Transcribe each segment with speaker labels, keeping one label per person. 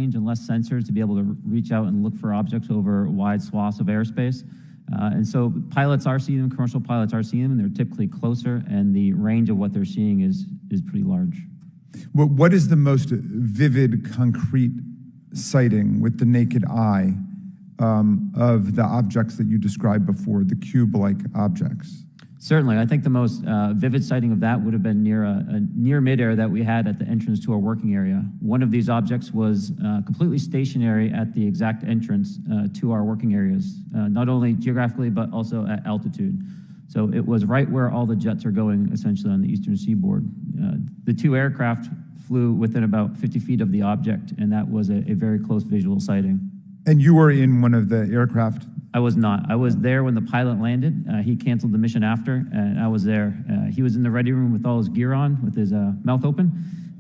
Speaker 1: and less sensors to be able to reach out and look for objects over wide swaths of airspace. And so pilots are seeing them, commercial pilots are seeing them, and they're typically closer, and the range of what they're seeing is pretty large.
Speaker 2: What is the most vivid, concrete sighting with the naked eye of the objects that you described before, the cube-like objects?
Speaker 1: Certainly. I think the most vivid sighting of that would have been near a near midair that we had at the entrance to our working area. One of these objects was completely stationary at the exact entrance to our working areas, not only geographically, but also at altitude. So it was right where all the jets are going, essentially, on the eastern seaboard. The two aircraft flew within about 50 feet of the object, and that was a very close visual sighting.
Speaker 2: And you were in one of the aircraft?
Speaker 1: I was not. I was there when the pilot landed. He canceled the mission after, and I was there. He was in the ready room with all his gear on, with his mouth open,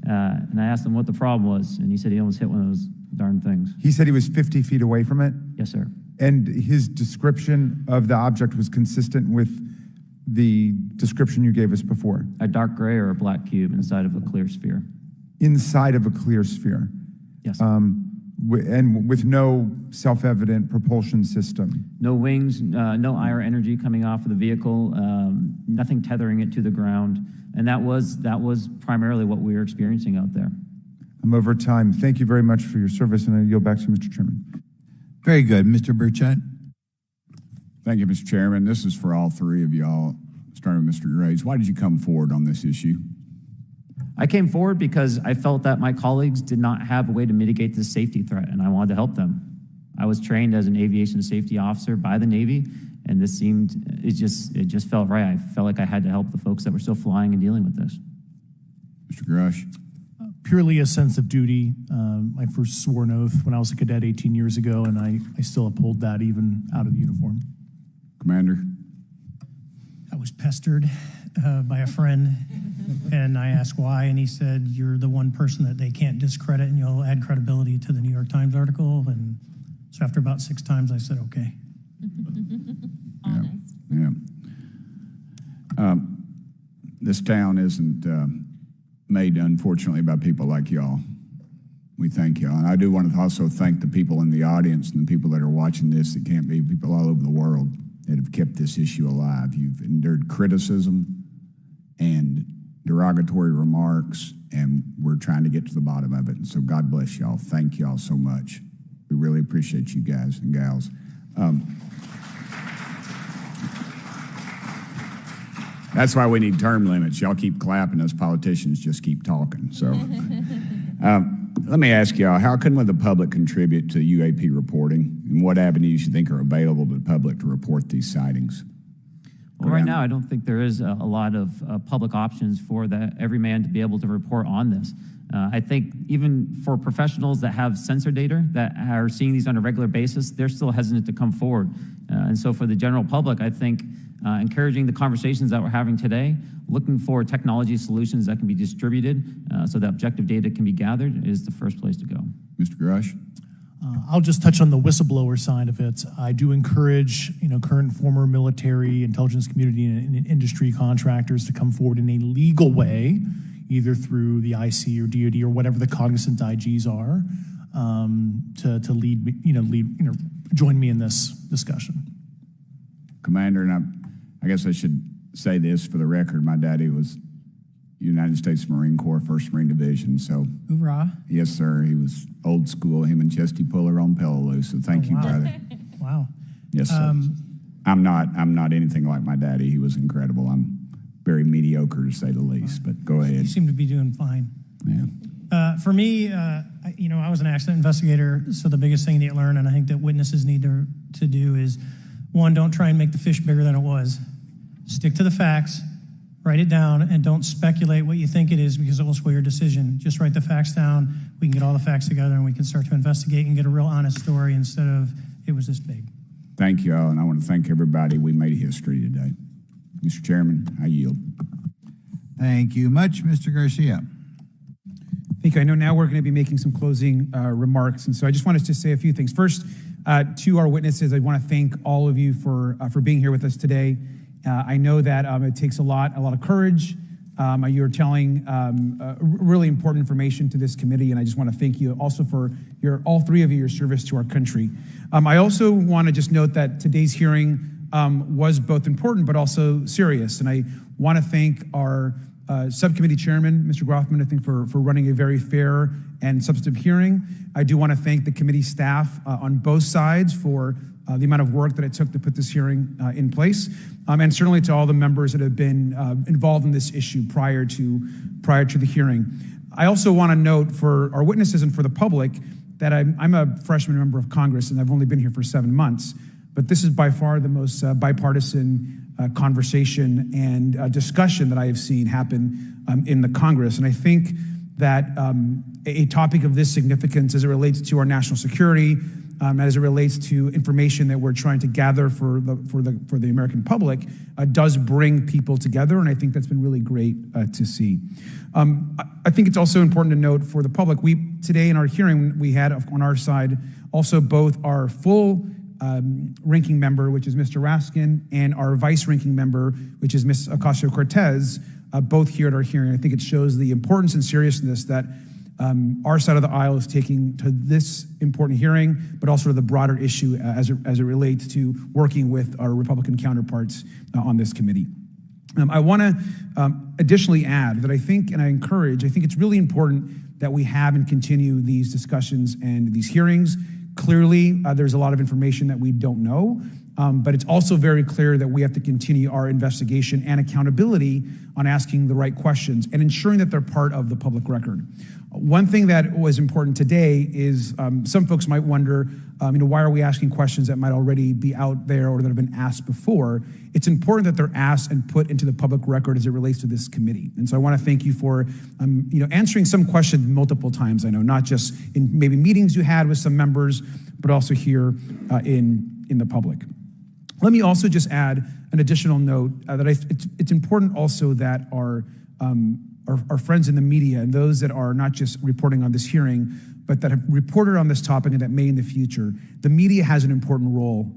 Speaker 1: and I asked him what the problem was, and he said he almost hit one of those darn things.
Speaker 2: He said he was 50 feet away from it?
Speaker 1: Yes, sir.
Speaker 2: And his description of the object was consistent with the description you gave us before?
Speaker 1: A dark gray or a black cube inside of a clear sphere.
Speaker 2: Inside of a clear sphere?
Speaker 1: Yes.
Speaker 2: And with no self-evident propulsion system?
Speaker 1: No wings, no IR energy coming off of the vehicle, nothing tethering it to the ground. And that was primarily what we were experiencing out there.
Speaker 2: I'm over time. Thank you very much for your service, and I yield back to you, Mr. Chairman.
Speaker 3: Very good. Mr. Burchett.
Speaker 4: Thank you, Mr. Chairman. This is for all three of y'all, starting with Mr. Graves. Why did you come forward on this issue?
Speaker 1: I came forward because I felt that my colleagues did not have a way to mitigate this safety threat, and I wanted to help them. I was trained as an aviation safety officer by the Navy, and it just felt right. I felt like I had to help the folks that were still flying and dealing with this.
Speaker 4: Mr. Grush.
Speaker 5: Purely a sense of duty. My first sworn oath when I was a cadet 18 years ago, and I still uphold that even out of the uniform.
Speaker 4: Commander.
Speaker 6: I was pestered by a friend, and I asked why, and he said, "You're the one person that they can't discredit, and you'll add credibility to the New York Times article." And so after about 6 times, I said, okay.
Speaker 7: Honest.
Speaker 4: Yeah. This town isn't made, unfortunately, by people like y'all. We thank y'all. And I do want to also thank the people in the audience and the people that are watching this that can't be, people all over the world that have kept this issue alive. You've endured criticism and derogatory remarks, and we're trying to get to the bottom of it. And so God bless y'all. Thank y'all so much. We really appreciate you guys and gals. That's why we need term limits. Y'all keep clapping, us politicians just keep talking. So let me ask y'all, how can the public contribute to UAP reporting, and what avenues you think are available to the public to report these sightings?
Speaker 1: Well, right now, I don't think there is a lot of public options for every man to be able to report on this. I think even for professionals that have sensor data that are seeing these on a regular basis, they're still hesitant to come forward. And so for the general public, I think encouraging the conversations that we're having today, looking for technology solutions that can be distributed so that objective data can be gathered is the first place to go.
Speaker 4: Mr. Grush?
Speaker 5: I'll just touch on the whistleblower side of it. I do encourage, current and former military, intelligence community, and industry contractors to come forward in a legal way, either through the IC or DoD or whatever the cognizant IGs are, to lead, join me in this discussion.
Speaker 4: Commander, and I guess I should say this for the record. My daddy was United States Marine Corps, 1st Marine Division. So,
Speaker 6: Hoorah.
Speaker 4: Yes, sir. He was old school, him and Chesty Puller on Peleliu. So thank you,
Speaker 6: wow.
Speaker 4: brother.
Speaker 6: Wow.
Speaker 4: Yes, sir. I'm not anything like my daddy. He was incredible. I'm very mediocre, to say the least, but go ahead.
Speaker 6: You seem to be doing fine.
Speaker 4: Yeah.
Speaker 6: For me, I was an accident investigator, so the biggest thing that you learn, and I think that witnesses need to do is, one, don't try and make the fish bigger than it was. Stick to the facts, write it down, and don't speculate what you think it is because it will sway your decision. Just write the facts down. We can get all the facts together, and we can start to investigate and get a real honest story instead of it was this big.
Speaker 4: Thank you all, and I want to thank everybody. We made history today. Mr. Chairman, I yield.
Speaker 3: Thank you much, Mr. Garcia.
Speaker 8: Thank you. I know now we're going to be making some closing remarks, and so I just wanted to say a few things. First, to our witnesses, I want to thank all of you for being here with us today. I know that it takes a lot of courage You're telling really important information to this committee, and I just want to thank you also for all three of you, your service to our country. I also want to just note that today's hearing was both important but also serious, and I want to thank our subcommittee chairman, Mr. Grothman, I think for running a very fair and substantive hearing. I do want to thank the committee staff on both sides for the amount of work that it took to put this hearing in place, and certainly to all the members that have been involved in this issue prior to the hearing. I also want to note for our witnesses and for the public that I'm a freshman member of Congress, and I've only been here for 7 months, but this is by far the most bipartisan conversation and discussion that I have seen happen in the Congress. And I think that a topic of this significance as it relates to our national security, as it relates to information that we're trying to gather for the American public, does bring people together, and I think that's been really great to see. I think it's also important to note for the public, today in our hearing, we had on our side also both our full ranking member, which is Mr. Raskin, and our vice ranking member, which is Ms. Ocasio-Cortez, both here at our hearing. I think it shows the importance and seriousness that our side of the aisle is taking to this important hearing, but also to the broader issue as it relates to working with our Republican counterparts on this committee. I want to additionally add that I think it's really important that we have and continue these discussions and these hearings. Clearly, there's a lot of information that we don't know, but it's also very clear that we have to continue our investigation and accountability on asking the right questions and ensuring that they're part of the public record. One thing that was important today is some folks might wonder, why are we asking questions that might already be out there or that have been asked before? It's important that they're asked and put into the public record as it relates to this committee. And so I want to thank you for, answering some questions multiple times. I know not just in maybe meetings you had with some members, but also here in the public. Let me also just add an additional note that it's important also that our friends in the media and those that are not just reporting on this hearing, but that have reported on this topic and that may in the future, the media has an important role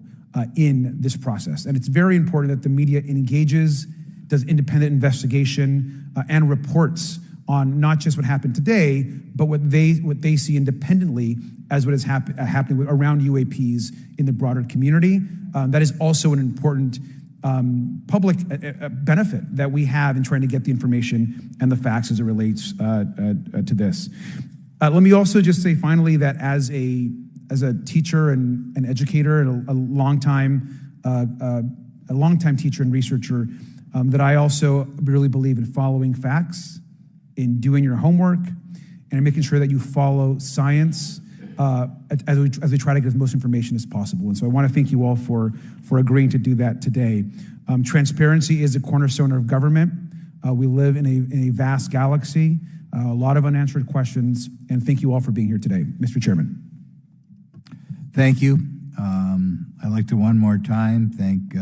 Speaker 8: in this process. And it's very important that the media engages, does independent investigation, and reports on not just what happened today, but what they see independently as what is happening around UAPs in the broader community. That is also an important public benefit that we have in trying to get the information and the facts as it relates to this. Let me also just say finally that as a teacher and an educator and a longtime teacher and researcher, that I also really believe in following facts, in doing your homework, and in making sure that you follow science as we try to get as most information as possible. And so I want to thank you all for agreeing to do that today. Transparency is a cornerstone of government. We live in a vast galaxy, a lot of unanswered questions, and thank you all for being here today. Mr. Chairman.
Speaker 3: Thank you. I'd like to one more time thank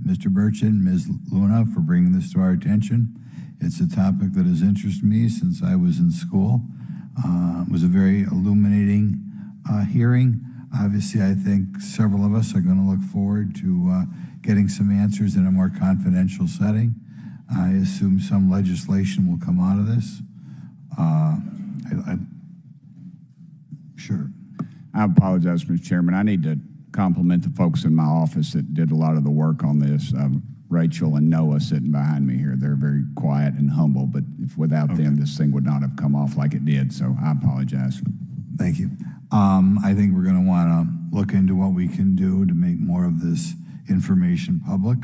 Speaker 3: Mr. Burchett and Ms. Luna for bringing this to our attention. It's a topic that has interested me since I was in school. It was a very illuminating hearing. Obviously, I think several of us are going to look forward to getting some answers in a more confidential setting. I assume some legislation will come out of this. Sure.
Speaker 4: I apologize, Mr. Chairman. I need to compliment the folks in my office that did a lot of the work on this. Rachel and Noah sitting behind me here. They're very quiet and humble, but if without them, this thing would not have come off like it did, so I apologize.
Speaker 3: Thank you. I think we're going to want to look into what we can do to make more of this information public.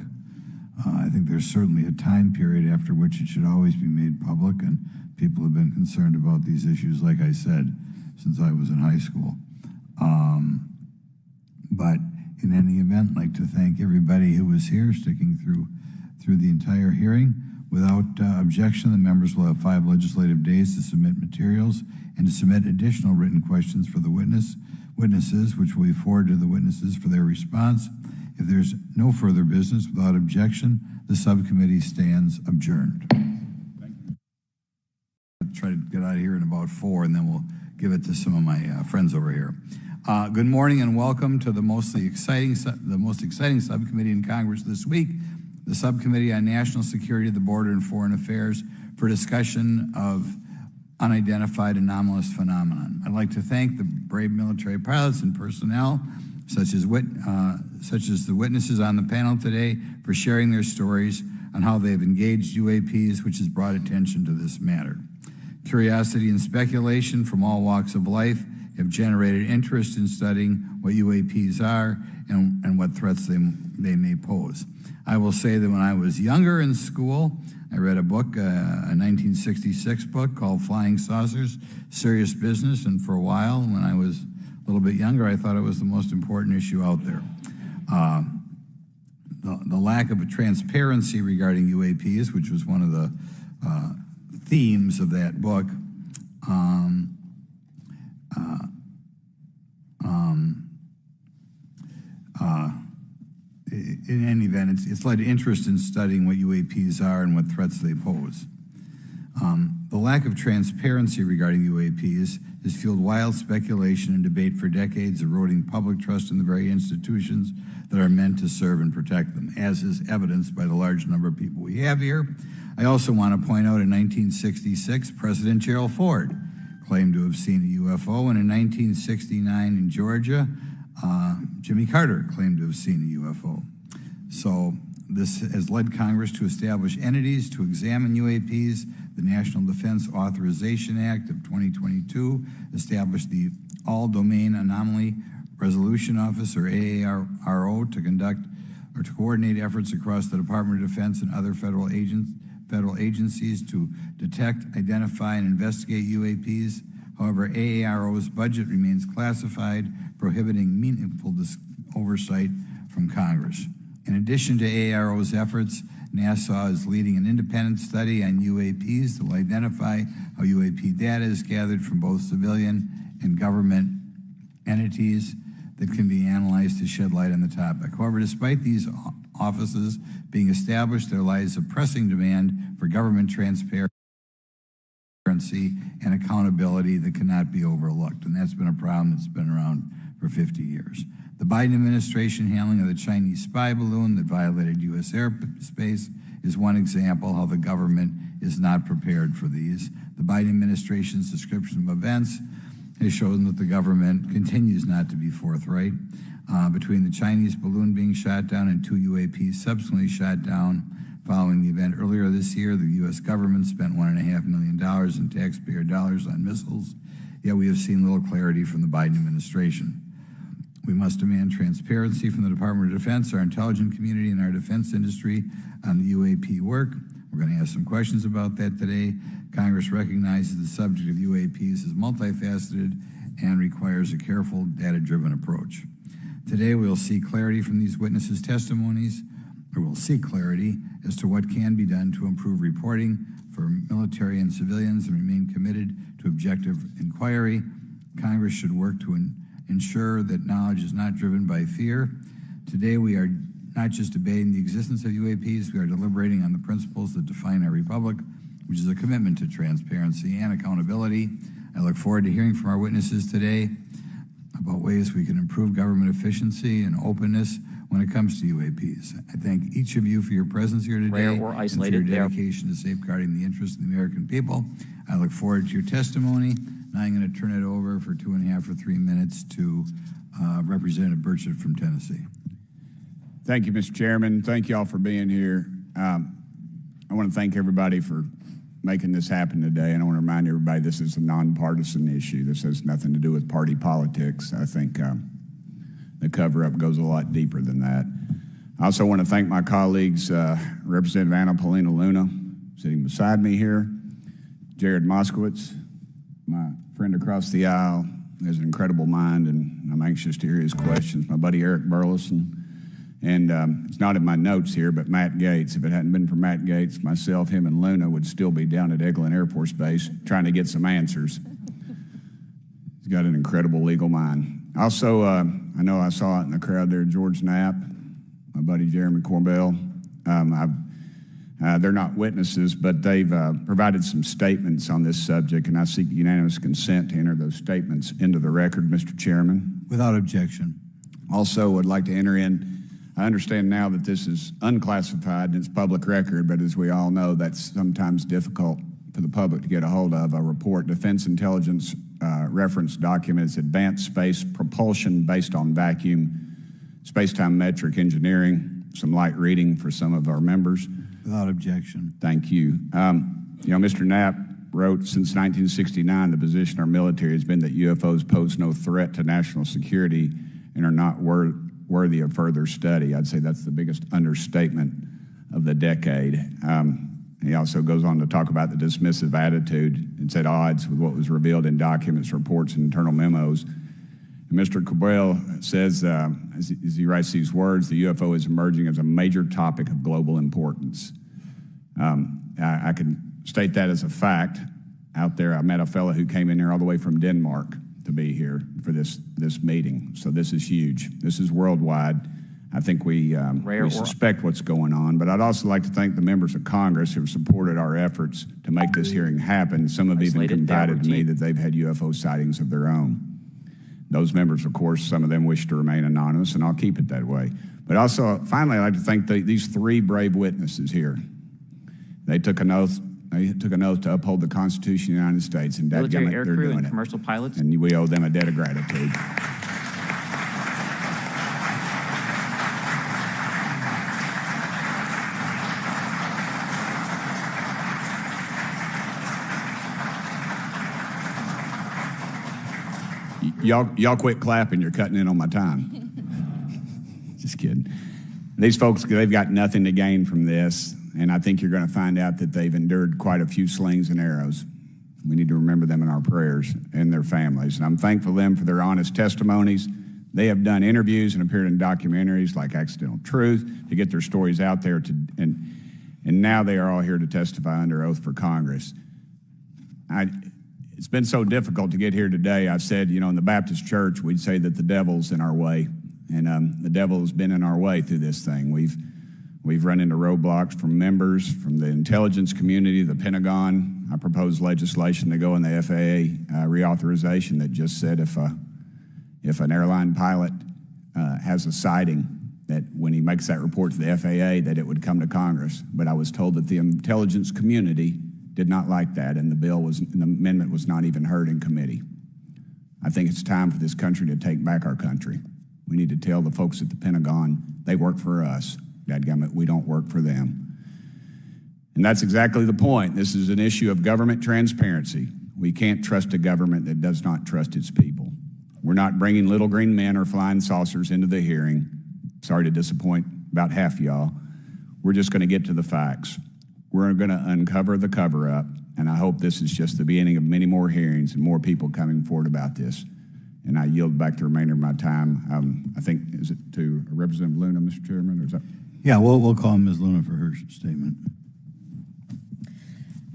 Speaker 3: I think there's certainly a time period after which it should always be made public, and people have been concerned about these issues, like I said, since I was in high school. But in any event, I'd like to thank everybody who was here, sticking through the entire hearing. Without objection, the members will have 5 legislative days to submit materials and to submit additional written questions for the witnesses, which will be forwarded to the witnesses for their response. If there's no further business, without objection, the subcommittee stands adjourned. Thank you. I'll try to get out of here in about 4, and then we'll give it to some of my friends over here. Good morning and welcome to the most exciting subcommittee in Congress this week. the Subcommittee on National Security of the Border and Foreign Affairs for discussion of unidentified anomalous phenomenon. I'd like to thank the brave military pilots and personnel, such as the witnesses on the panel today, for sharing their stories on how they've engaged UAPs, which has brought attention to this matter. Curiosity and speculation from all walks of life have generated interest in studying what UAPs are and what threats they may pose. I will say that when I was younger in school, I read a book, a 1966 book called Flying Saucers, Serious Business, and for a while, when I was a little bit younger, I thought it was the most important issue out there. The lack of a transparency regarding UAPs, which was one of the themes of that book, in any event, it's led to interest in studying what UAPs are and what threats they pose. The lack of transparency regarding UAPs has fueled wild speculation and debate for decades, eroding public trust in the very institutions that are meant to serve and protect them, as is evidenced by the large number of people we have here. I also want to point out in 1966, President Gerald Ford claimed to have seen a UFO, and in 1969 in Georgia, Jimmy Carter claimed to have seen a UFO. So this has led Congress to establish entities to examine UAPs. The National Defense Authorization Act of 2022 established the All-Domain Anomaly Resolution Office, or AARO, to conduct or to coordinate efforts across the Department of Defense and other federal agencies to detect, identify, and investigate UAPs. However, AARO's budget remains classified, prohibiting meaningful oversight from Congress. In addition to AARO's efforts, NASA is leading an independent study on UAPs that will identify how UAP data is gathered from both civilian and government entities that can be analyzed to shed light on the topic. However, despite these offices being established, there lies a pressing demand for government transparency and accountability that cannot be overlooked, and that's been a problem that's been around for 50 years. The Biden administration handling of the Chinese spy balloon that violated U.S. airspace is one example how the government is not prepared for these. The Biden administration's description of events has shown that the government continues not to be forthright. Between the Chinese balloon being shot down and 2 UAPs subsequently shot down following the event earlier this year, the U.S. government spent $1.5 million in taxpayer dollars on missiles, yet we have seen little clarity from the Biden administration. We must demand transparency from the Department of Defense, our intelligence community, and our defense industry on the UAP work. We're going to ask some questions about that today. Congress recognizes the subject of UAPs is multifaceted and requires a careful, data-driven approach. Today, we'll seek clarity from these witnesses' testimonies, or we'll seek clarity as to what can be done to improve reporting for military and civilians and remain committed to objective inquiry. Congress should work to ensure that knowledge is not driven by fear. Today, we are not just debating the existence of UAPs, we are deliberating on the principles that define our republic, which is a commitment to transparency and accountability. I look forward to hearing from our witnesses today about ways we can improve government efficiency and openness when it comes to UAPs. I thank each of you for your presence here today and for your dedication to safeguarding the interests of the American people. I look forward to your testimony. Now I'm going to turn it over for 2.5 or 3 minutes to Representative Burchett from Tennessee.
Speaker 4: Thank you, Mr. Chairman. Thank you all for being here. I want to thank everybody for making this happen today, and I want to remind everybody this is a nonpartisan issue. This has nothing to do with party politics. I think the cover-up goes a lot deeper than that. I also want to thank my colleagues, Representative Anna Paulina Luna, sitting beside me here, Jared Moskowitz, my friend across the aisle, who has an incredible mind, and I'm anxious to hear his questions, my buddy Eric Burleson, and it's not in my notes here, but Matt Gates. If it hadn't been for Matt Gates, myself, him, and Luna would still be down at Eglin Air Force Base trying to get some answers. He's got an incredible legal mind. Also, I know I saw it in the crowd there, George Knapp, my buddy Jeremy Corbell. They're not witnesses, but they've provided some statements on this subject, and I seek unanimous consent to enter those statements into the record, Mr. Chairman.
Speaker 3: Without objection.
Speaker 4: Also, would like to enter in I understand now that this is unclassified and it's public record, but as we all know, that's sometimes difficult for the public to get a hold of. A report, Defense Intelligence reference documents, advanced space propulsion based on vacuum, space-time metric engineering, some light reading for some of our members.
Speaker 3: Without objection.
Speaker 4: Thank you. Mr. Knapp wrote, since 1969, the position of our military has been that UFOs pose no threat to national security and are not worthy of further study. I'd say that's the biggest understatement of the decade. He also goes on to talk about the dismissive attitude. It's at odds with what was revealed in documents, reports, and internal memos. And Mr. Cabral says, as he writes these words, the UFO is emerging as a major topic of global importance. I can state that as a fact. Out there, I met a fellow who came in here all the way from Denmark to be here for this meeting. So this is huge. This is worldwide. I think we suspect what's going on, but I'd also like to thank the members of Congress who have supported our efforts to make this hearing happen. Some have even confided to me that they've had UFO sightings of their own. Those members, of course, some of them wish to remain anonymous, and I'll keep it that way. But also, finally, I'd like to thank these three brave witnesses here. They took an oath. They took an oath to uphold the Constitution of the United States, and
Speaker 1: military
Speaker 4: dadgummit, they're
Speaker 1: aircrew
Speaker 4: doing
Speaker 1: and
Speaker 4: it.
Speaker 1: commercial pilots.
Speaker 4: And we owe them a debt of gratitude. Y'all quit clapping. You're cutting in on my time. Just kidding. These folks, they've got nothing to gain from this, and I think you're going to find out that they've endured quite a few slings and arrows. We need to remember them in our prayers and their families. And I'm thankful to them for their honest testimonies. They have done interviews and appeared in documentaries like Accidental Truth to get their stories out there, and now they are all here to testify under oath for Congress. It's been so difficult to get here today. I've said, in the Baptist church, we'd say that the devil's in our way. And the devil has been in our way through this thing. We've run into roadblocks from members, from the intelligence community, the Pentagon. I proposed legislation to go in the FAA reauthorization that just said if an airline pilot has a sighting, that when he makes that report to the FAA, that it would come to Congress. But I was told that the intelligence community did not like that, and the amendment was not even heard in committee. I think it's time for this country to take back our country. We need to tell the folks at the Pentagon they work for us. Dadgummit, we don't work for them. And that's exactly the point. This is an issue of government transparency. We can't trust a government that does not trust its people. We're not bringing little green men or flying saucers into the hearing. Sorry to disappoint about half y'all. We're just going to get to the facts. We're going to uncover the cover-up, and I hope this is just the beginning of many more hearings and more people coming forward about this. And I yield back the remainder of my time. I think, is it to Representative Luna, Mr. Chairman, or is that?
Speaker 3: Yeah, we'll call Ms. Luna for her statement.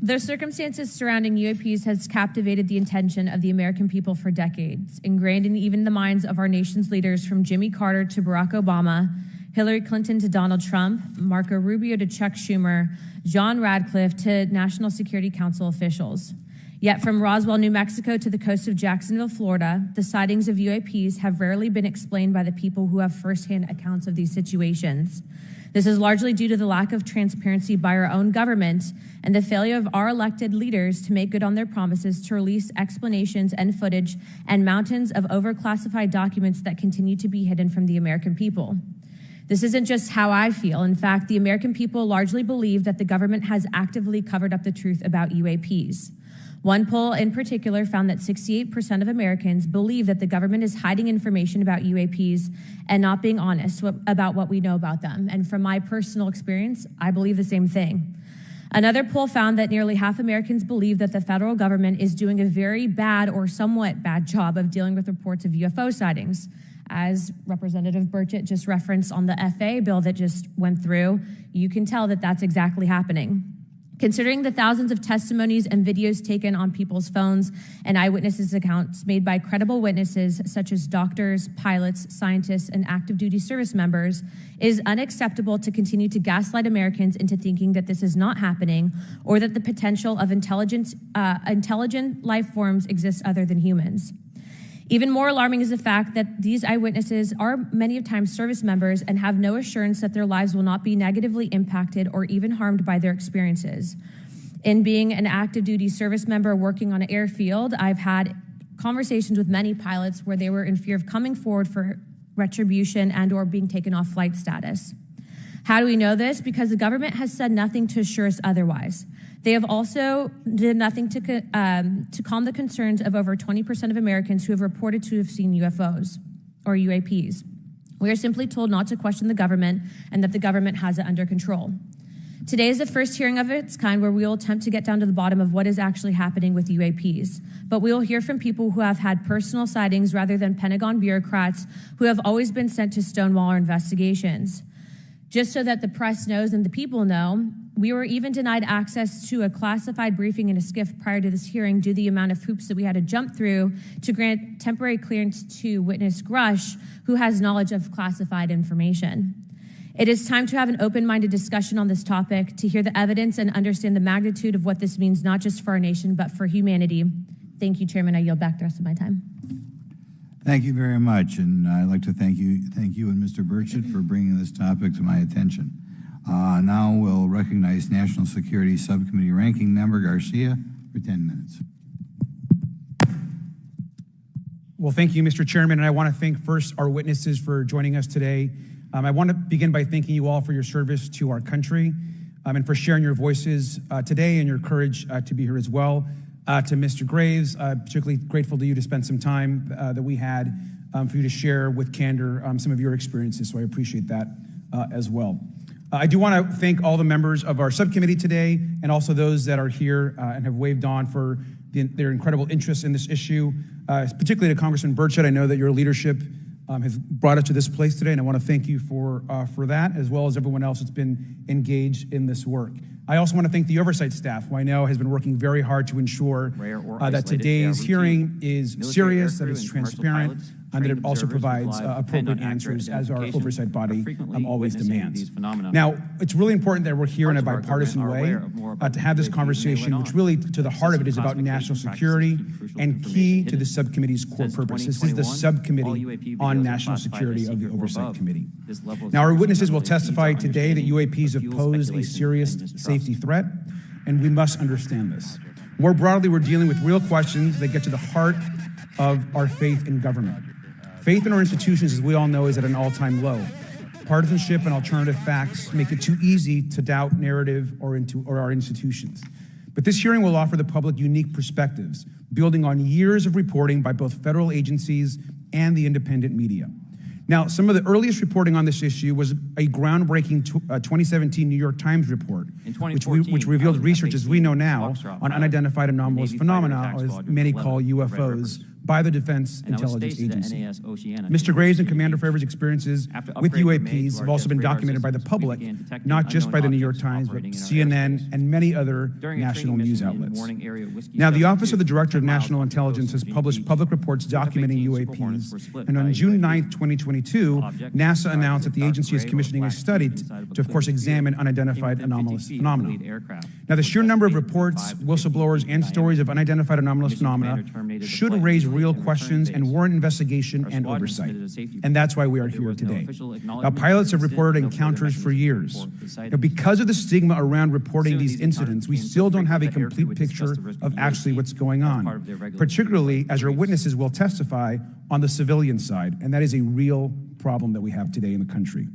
Speaker 7: The circumstances surrounding UAPs has captivated the attention of the American people for decades, ingrained in even the minds of our nation's leaders from Jimmy Carter to Barack Obama, Hillary Clinton to Donald Trump, Marco Rubio to Chuck Schumer, John Radcliffe to National Security Council officials. Yet from Roswell, New Mexico to the coast of Jacksonville, Florida, the sightings of UAPs have rarely been explained by the people who have firsthand accounts of these situations. This is largely due to the lack of transparency by our own government and the failure of our elected leaders to make good on their promises to release explanations and footage and mountains of overclassified documents that continue to be hidden from the American people. This isn't just how I feel. In fact, the American people largely believe that the government has actively covered up the truth about UAPs. One poll in particular found that 68% of Americans believe that the government is hiding information about UAPs and not being honest about what we know about them. And from my personal experience, I believe the same thing. Another poll found that nearly half Americans believe that the federal government is doing a very bad or somewhat bad job of dealing with reports of UFO sightings. As Representative Burchett just referenced on the FAA bill that just went through, you can tell that that's exactly happening. Considering the thousands of testimonies and videos taken on people's phones and eyewitnesses' accounts made by credible witnesses such as doctors, pilots, scientists, and active duty service members, it is unacceptable to continue to gaslight Americans into thinking that this is not happening or that the potential of intelligent life forms exists other than humans. Even more alarming is the fact that these eyewitnesses are many times service members and have no assurance that their lives will not be negatively impacted or even harmed by their experiences. In being an active duty service member working on an airfield, I've had conversations with many pilots where they were in fear of coming forward for retribution and or being taken off flight status. How do we know this? Because the government has said nothing to assure us otherwise. They have also did nothing to calm the concerns of over 20% of Americans who have reported to have seen UFOs or UAPs. We are simply told not to question the government and that the government has it under control. Today is the first hearing of its kind where we will attempt to get down to the bottom of what is actually happening with UAPs. But we will hear from people who have had personal sightings rather than Pentagon bureaucrats who have always been sent to stonewall our investigations. Just so that the press knows and the people know, we were even denied access to a classified briefing in a SCIF prior to this hearing due to the amount of hoops that we had to jump through to grant temporary clearance to witness Grush, who has knowledge of classified information. It is time to have an open-minded discussion on this topic, to hear the evidence and understand the magnitude of what this means, not just for our nation, but for humanity. Thank you, Chairman. I yield back the rest of my time.
Speaker 3: Thank you very much, and I'd like to thank you and Mr. Burchett for bringing this topic to my attention. Now we'll recognize National Security Subcommittee Ranking Member Garcia for 10 minutes.
Speaker 8: Well, thank you, Mr. Chairman, and I want to thank first our witnesses for joining us today. I want to begin by thanking you all for your service to our country and for sharing your voices today and your courage to be here as well. To Mr. Graves, particularly grateful to you to spend some time that we had for you to share with candor some of your experiences, so I appreciate that as well. I do want to thank all the members of our subcommittee today and also those that are here and have waved on for their incredible interest in this issue, particularly to Congressman Burchett. I know that your leadership has brought us to this place today, and I want to thank you for that, as well as everyone else that's been engaged in this work. I also want to thank the oversight staff, who I know has been working very hard to ensure that today's hearing is serious, that it's transparent, and that it also provides appropriate answers as our oversight body always demands. Now, it's really important that we're here in a bipartisan way to have this conversation, which really, to the heart of it, is about national security and key to the subcommittee's core purpose. This is the subcommittee on national security of the Oversight Committee. Now, our witnesses will testify today that UAPs have posed a serious safety threat, and we must understand this. More broadly, we're dealing with real questions that get to the heart of our faith in government. Faith in our institutions, as we all know, is at an all-time low. Partisanship and alternative facts make it too easy to doubt narrative or our institutions. But this hearing will offer the public unique perspectives, building on years of reporting by both federal agencies and the independent media. Now, some of the earliest reporting on this issue was a groundbreaking 2017 New York Times report, which revealed research, as we know now, on unidentified anomalous phenomena, or as many call UFOs, by the Defense Intelligence Agency. Mr. Graves and Commander Fravors' experiences with UAPs have also been documented by the public, not just by the New York Times, but CNN and many other national news outlets. Now, the Office of the Director of National Intelligence has published public reports documenting UAPs, and on June 9th, 2022, NASA announced that the agency is commissioning a study to, of course, examine unidentified anomalous phenomena. Now, the sheer number of reports, whistleblowers, and stories of unidentified anomalous phenomena should raise real questions and warrant investigation and oversight. And that's why we are here today. Now, pilots have reported encounters for years. Now, because of the stigma around reporting these incidents, we still don't have a complete picture of actually what's going on, particularly as our witnesses will testify on the civilian side. And that is a real problem that we have today in the country.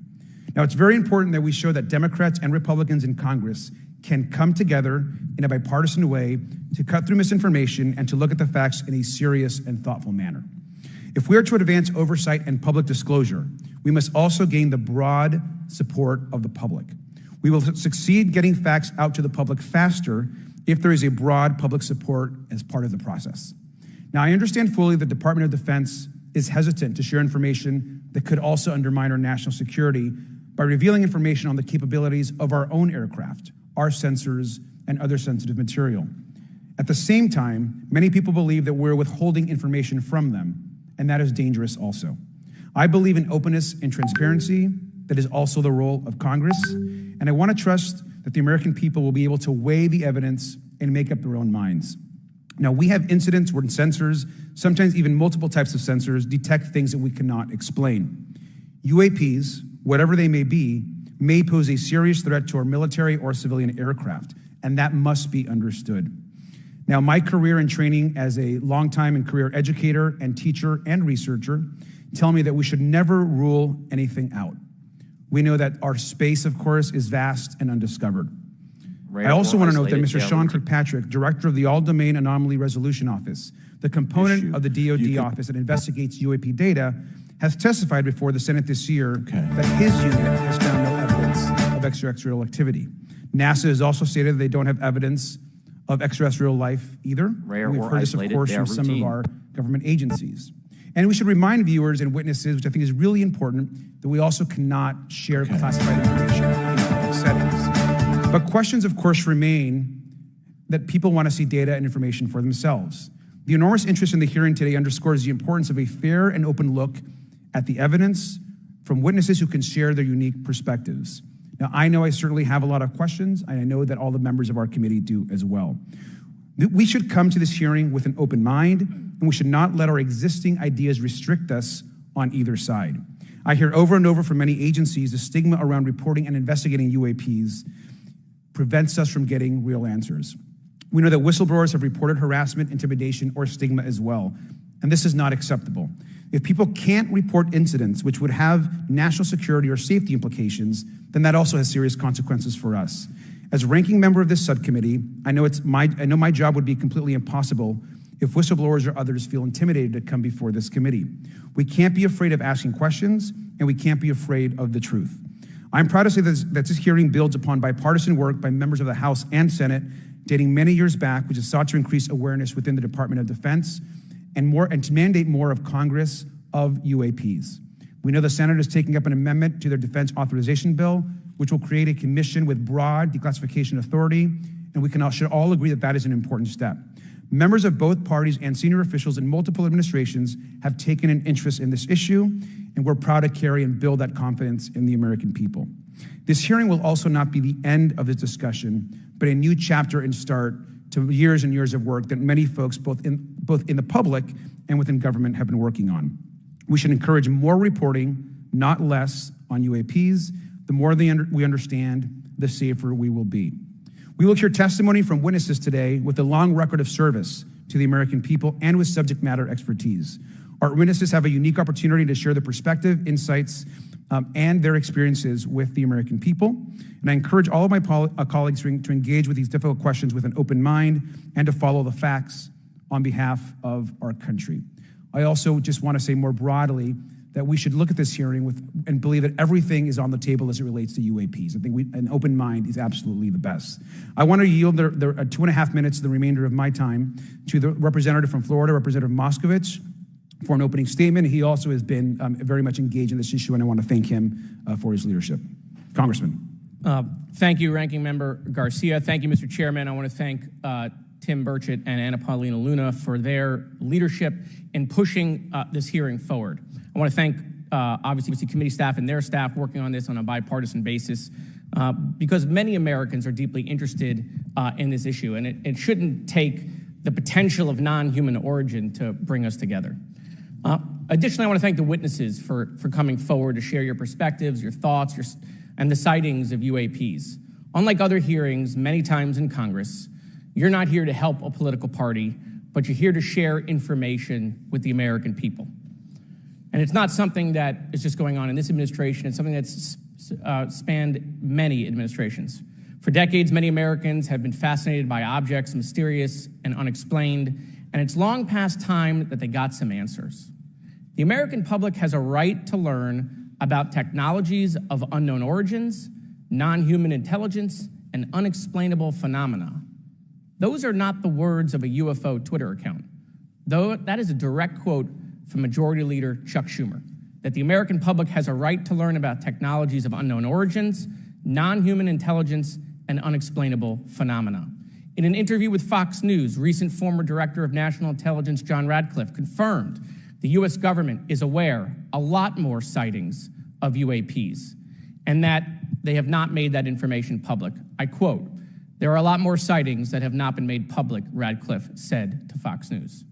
Speaker 8: Now, it's very important that we show that Democrats and Republicans in Congress can come together in a bipartisan way to cut through misinformation and to look at the facts in a serious and thoughtful manner. If we are to advance oversight and public disclosure, we must also gain the broad support of the public. We will succeed getting facts out to the public faster if there is a broad public support as part of the process. Now, I understand fully the Department of Defense is hesitant to share information that could also undermine our national security by revealing information on the capabilities of our own aircraft, our sensors, and other sensitive material. At the same time, many people believe that we're withholding information from them, and that is dangerous also. I believe in openness and transparency. That is also the role of Congress, and I want to trust that the American people will be able to weigh the evidence and make up their own minds. Now, we have incidents where sensors, sometimes even multiple types of sensors, detect things that we cannot explain. UAPs, whatever they may be, may pose a serious threat to our military or civilian aircraft, and that must be understood. Now, my career and training as a longtime and career educator and teacher and researcher tell me that we should never rule anything out. We know that our space, of course, is vast and undiscovered. I also want to note that Mr. Sean Kirkpatrick, director of the All-Domain Anomaly Resolution Office, the component of the DoD office that investigates UAP data, has testified before the Senate this year that his unit has found no evidence of extraterrestrial activity. NASA has also stated that they don't have evidence of extraterrestrial life either.
Speaker 9: Rare
Speaker 8: We've
Speaker 9: or
Speaker 8: heard this, of
Speaker 9: isolated,
Speaker 8: course,
Speaker 9: they
Speaker 8: from
Speaker 9: are
Speaker 8: some of
Speaker 9: routine.
Speaker 8: our government agencies. And we should remind viewers and witnesses, which I think is really important, that we also cannot share classified information in public settings. But questions, of course, remain that people want to see data and information for themselves. The enormous interest in the hearing today underscores the importance of a fair and open look at the evidence from witnesses who can share their unique perspectives. Now, I know I certainly have a lot of questions, and I know that all the members of our committee do as well. We should come to this hearing with an open mind, and we should not let our existing ideas restrict us on either side. I hear over and over from many agencies the stigma around reporting and investigating UAPs prevents us from getting real answers. We know that whistleblowers have reported harassment, intimidation, or stigma as well, and this is not acceptable. If people can't report incidents which would have national security or safety implications, then that also has serious consequences for us. As ranking member of this subcommittee, I know my job would be completely impossible if whistleblowers or others feel intimidated to come before this committee. We can't be afraid of asking questions, and we can't be afraid of the truth. I'm proud to say that this hearing builds upon bipartisan work by members of the House and Senate dating many years back, which has sought to increase awareness within the Department of Defense and to mandate more of Congress of UAPs. We know the Senate is taking up an amendment to their defense authorization bill, which will create a commission with broad declassification authority, and we should all agree that that is an important step. Members of both parties and senior officials in multiple administrations have taken an interest in this issue, and we're proud to carry and build that confidence in the American people. This hearing will also not be the end of this discussion, but a new chapter and start to years and years of work that many folks, both in the public and within government, have been working on. We should encourage more reporting, not less, on UAPs. The more we understand, the safer we will be. We will hear testimony from witnesses today with a long record of service to the American people and with subject matter expertise. Our witnesses have a unique opportunity to share their perspective, insights, and their experiences with the American people. And I encourage all of my colleagues to engage with these difficult questions with an open mind and to follow the facts on behalf of our country. I also just want to say more broadly that we should look at this hearing and believe that everything is on the table as it relates to UAPs. I think an open mind is absolutely the best. I want to yield the 2.5 minutes, the remainder of my time, to the representative from Florida, Representative Moskowitz, for an opening statement. He also has been very much engaged in this issue, and I want to thank him for his leadership. Congressman.
Speaker 10: Thank you, Ranking Member Garcia. Thank you, Mr. Chairman. I want to thank Tim Burchett and Anna Paulina Luna for their leadership in pushing this hearing forward. I want to thank, obviously, committee staff and their staff working on this on a bipartisan basis because many Americans are deeply interested in this issue, and it shouldn't take the potential of non-human origin to bring us together. Additionally, I want to thank the witnesses for coming forward to share your perspectives, your thoughts, and the sightings of UAPs. Unlike other hearings many times in Congress, you're not here to help a political party, but you're here to share information with the American people. And it's not something that is just going on in this administration. It's something that's spanned many administrations. For decades, many Americans have been fascinated by objects mysterious and unexplained, and it's long past time that they got some answers. The American public has a right to learn about technologies of unknown origins, non-human intelligence, and unexplainable phenomena. Those are not the words of a UFO Twitter account, though that is a direct quote from Majority Leader Chuck Schumer, that the American public has a right to learn about technologies of unknown origins, non-human intelligence, and unexplainable phenomena. In an interview with Fox News, recent former Director of National Intelligence John Radcliffe confirmed the U.S. government is aware a lot more sightings of UAPs, and that they have not made that information public. I quote, There are a lot more sightings that have not been made public, Radcliffe said to Fox News.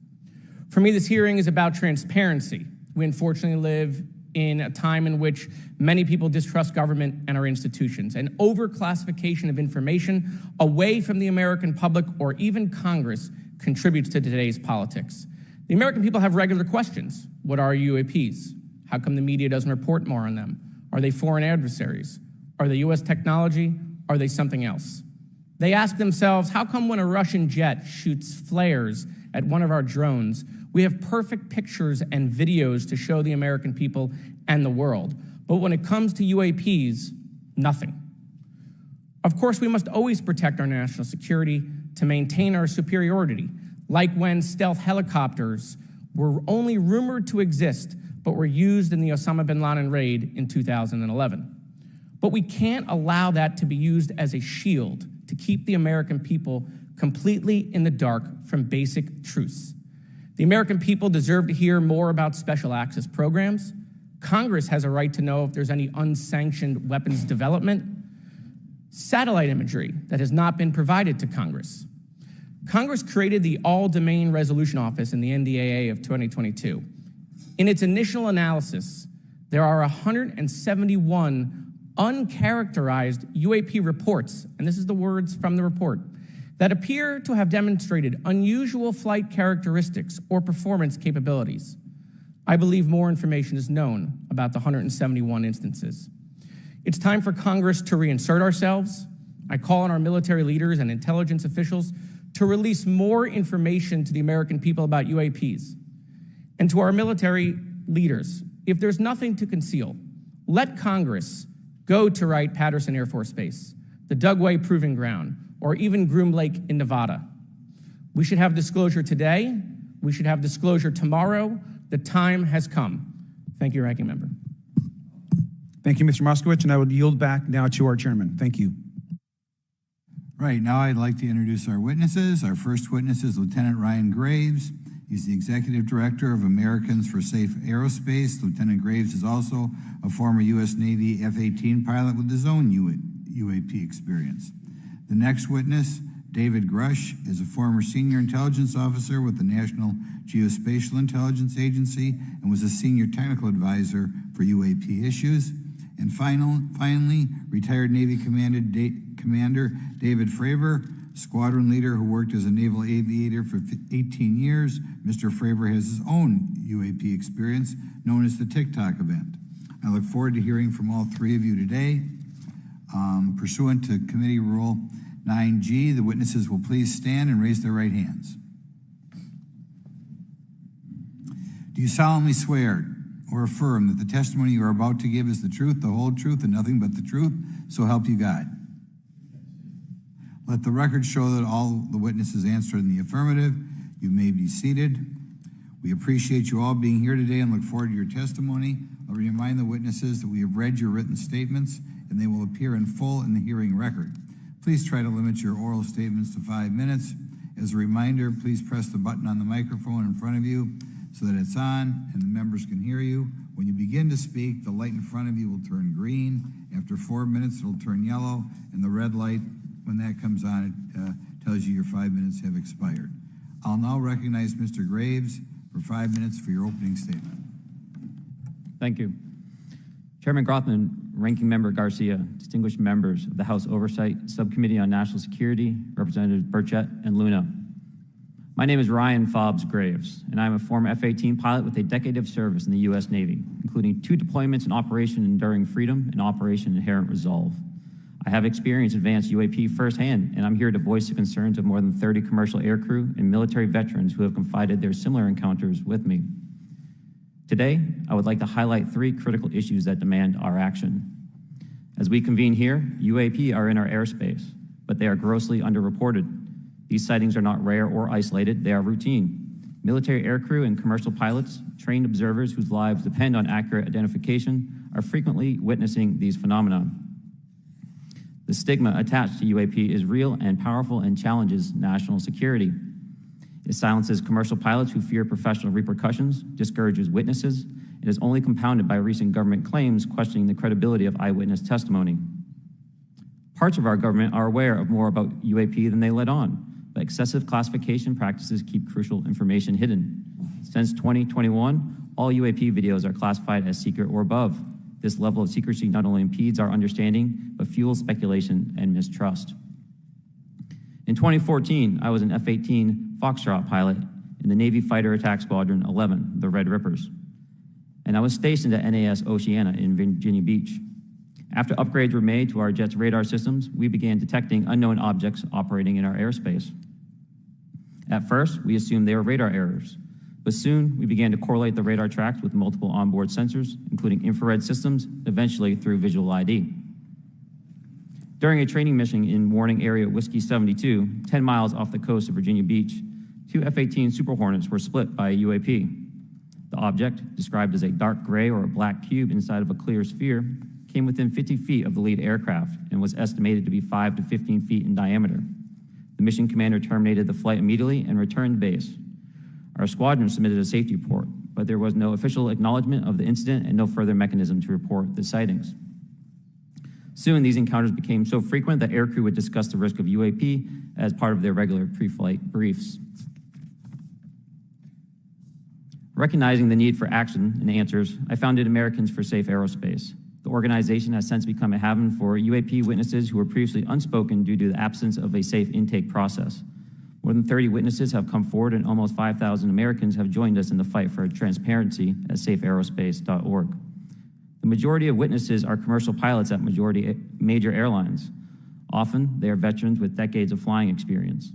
Speaker 10: For me, this hearing is about transparency. We unfortunately live in a time in which many people distrust government and our institutions, and overclassification of information away from the American public or even Congress contributes to today's politics. The American people have regular questions. What are UAPs? How come the media doesn't report more on them? Are they foreign adversaries? Are they U.S. technology? Are they something else? They ask themselves, how come when a Russian jet shoots flares at one of our drones, we have perfect pictures and videos to show the American people and the world, but when it comes to UAPs, nothing? Of course, we must always protect our national security to maintain our superiority, like when stealth helicopters were only rumored to exist but were used in the Osama bin Laden raid in 2011. But we can't allow that to be used as a shield to keep the American people completely in the dark from basic truths. The American people deserve to hear more about special access programs. Congress has a right to know if there's any unsanctioned weapons development. Satellite imagery that has not been provided to Congress. Congress created the All-Domain Resolution Office in the NDAA of 2022. In its initial analysis, there are 171 uncharacterized UAP reports, and this is the words from the report, that appear to have demonstrated unusual flight characteristics or performance capabilities. I believe more information is known about the 171 instances. It's time for Congress to reinsert ourselves. I call on our military leaders and intelligence officials to release more information to the American people about UAPs. And to our military leaders, if there's nothing to conceal, let Congress go to Wright-Patterson Air Force Base, the Dugway Proving Ground, or even Groom Lake in Nevada. We should have disclosure today. We should have disclosure tomorrow. The time has come. Thank you, Ranking Member.
Speaker 8: Thank you, Mr. Moskowitz, and I would yield back now to our chairman. Thank you.
Speaker 3: Right, now I'd like to introduce our witnesses. Our first witness is Lieutenant Ryan Graves. He's the Executive Director of Americans for Safe Aerospace. Lieutenant Graves is also a former U.S. Navy F-18 pilot with his own UAP experience. The next witness, David Grush, is a former senior intelligence officer with the National Geospatial Intelligence Agency and was a senior technical advisor for UAP issues. And finally, retired Navy Commander David Fravor, squadron leader who worked as a naval aviator for 18 years. Mr. Fravor has his own UAP experience, known as the TikTok event. I look forward to hearing from all three of you today. Pursuant to Committee Rule 9G, the witnesses will please stand and raise their right hands. Do you solemnly swear or affirm that the testimony you are about to give is the truth, the whole truth, and nothing but the truth, so help you God? Let the record show that all the witnesses answered in the affirmative. You may be seated. We appreciate you all being here today and look forward to your testimony. I'll remind the witnesses that we have read your written statements and they will appear in full in the hearing record. Please try to limit your oral statements to 5 minutes. As a reminder, please press the button on the microphone in front of you so that it's on and the members can hear you. When you begin to speak, the light in front of you will turn green. After 4 minutes, it'll turn yellow, and the red light, when that comes on, it tells you your 5 minutes have expired. I'll now recognize Mr. Graves for 5 minutes for your opening statement.
Speaker 1: Thank you. Chairman Grothman, Ranking Member Garcia, distinguished members of the House Oversight Subcommittee on National Security, Representatives Burchett and Luna. My name is Ryan Fobbs Graves, and I'm a former F-18 pilot with a decade of service in the U.S. Navy, including 2 deployments in Operation Enduring Freedom and Operation Inherent Resolve. I have experienced advanced UAP firsthand, and I'm here to voice the concerns of more than 30 commercial aircrew and military veterans who have confided their similar encounters with me. Today, I would like to highlight 3 critical issues that demand our action. As we convene here, UAP are in our airspace, but they are grossly underreported. These sightings are not rare or isolated, they are routine. Military aircrew and commercial pilots, trained observers whose lives depend on accurate identification, are frequently witnessing these phenomena. The stigma attached to UAP is real and powerful and challenges national security. It silences commercial pilots who fear professional repercussions, discourages witnesses, and is only compounded by recent government claims questioning the credibility of eyewitness testimony. Parts of our government are aware of more about UAP than they let on, but excessive classification practices keep crucial information hidden. Since 2021, all UAP videos are classified as secret or above. This level of secrecy not only impedes our understanding, but fuels speculation and mistrust. In 2014, I was an F-18 Foxtrot pilot in the Navy Fighter Attack Squadron 11, the Red Rippers, and I was stationed at NAS Oceana in Virginia Beach. After upgrades were made to our jet's radar systems, we began detecting unknown objects operating in our airspace. At first, we assumed they were radar errors, but soon we began to correlate the radar tracks with multiple onboard sensors, including infrared systems, eventually through visual ID. During a training mission in Warning Area Whiskey 72, 10 miles off the coast of Virginia Beach, two F-18 Super Hornets were split by a UAP. The object, described as a dark gray or a black cube inside of a clear sphere, came within 50 feet of the lead aircraft and was estimated to be 5 to 15 feet in diameter. The mission commander terminated the flight immediately and returned to base. Our squadron submitted a safety report, but there was no official acknowledgement of the incident and no further mechanism to report the sightings. Soon, these encounters became so frequent that aircrew would discuss the risk of UAP as part of their regular pre-flight briefs. Recognizing the need for action and answers, I founded Americans for Safe Aerospace. The organization has since become a haven for UAP witnesses who were previously unspoken due to the absence of a safe intake process. More than 30 witnesses have come forward, and almost 5,000 Americans have joined us in the fight for transparency at safeaerospace.org. The majority of witnesses are commercial pilots at major airlines. Often, they are veterans with decades of flying experience.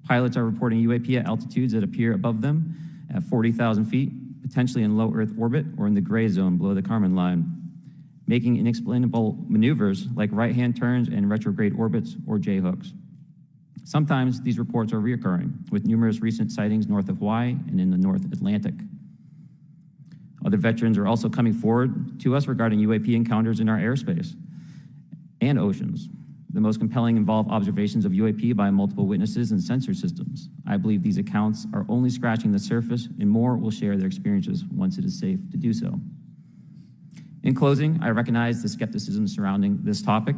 Speaker 1: Pilots are reporting UAP at altitudes that appear above them at 40,000 feet, potentially in low Earth orbit or in the gray zone below the Kármán line, making inexplainable maneuvers like right-hand turns and retrograde orbits or J-hooks. Sometimes these reports are reoccurring, with numerous recent sightings north of Hawaii and in the North Atlantic. Other veterans are also coming forward to us regarding UAP encounters in our airspace and oceans. The most compelling involve observations of UAP by multiple witnesses and sensor systems. I believe these accounts are only scratching the surface, and more will share their experiences once it is safe to do so. In closing, I recognize the skepticism surrounding this topic.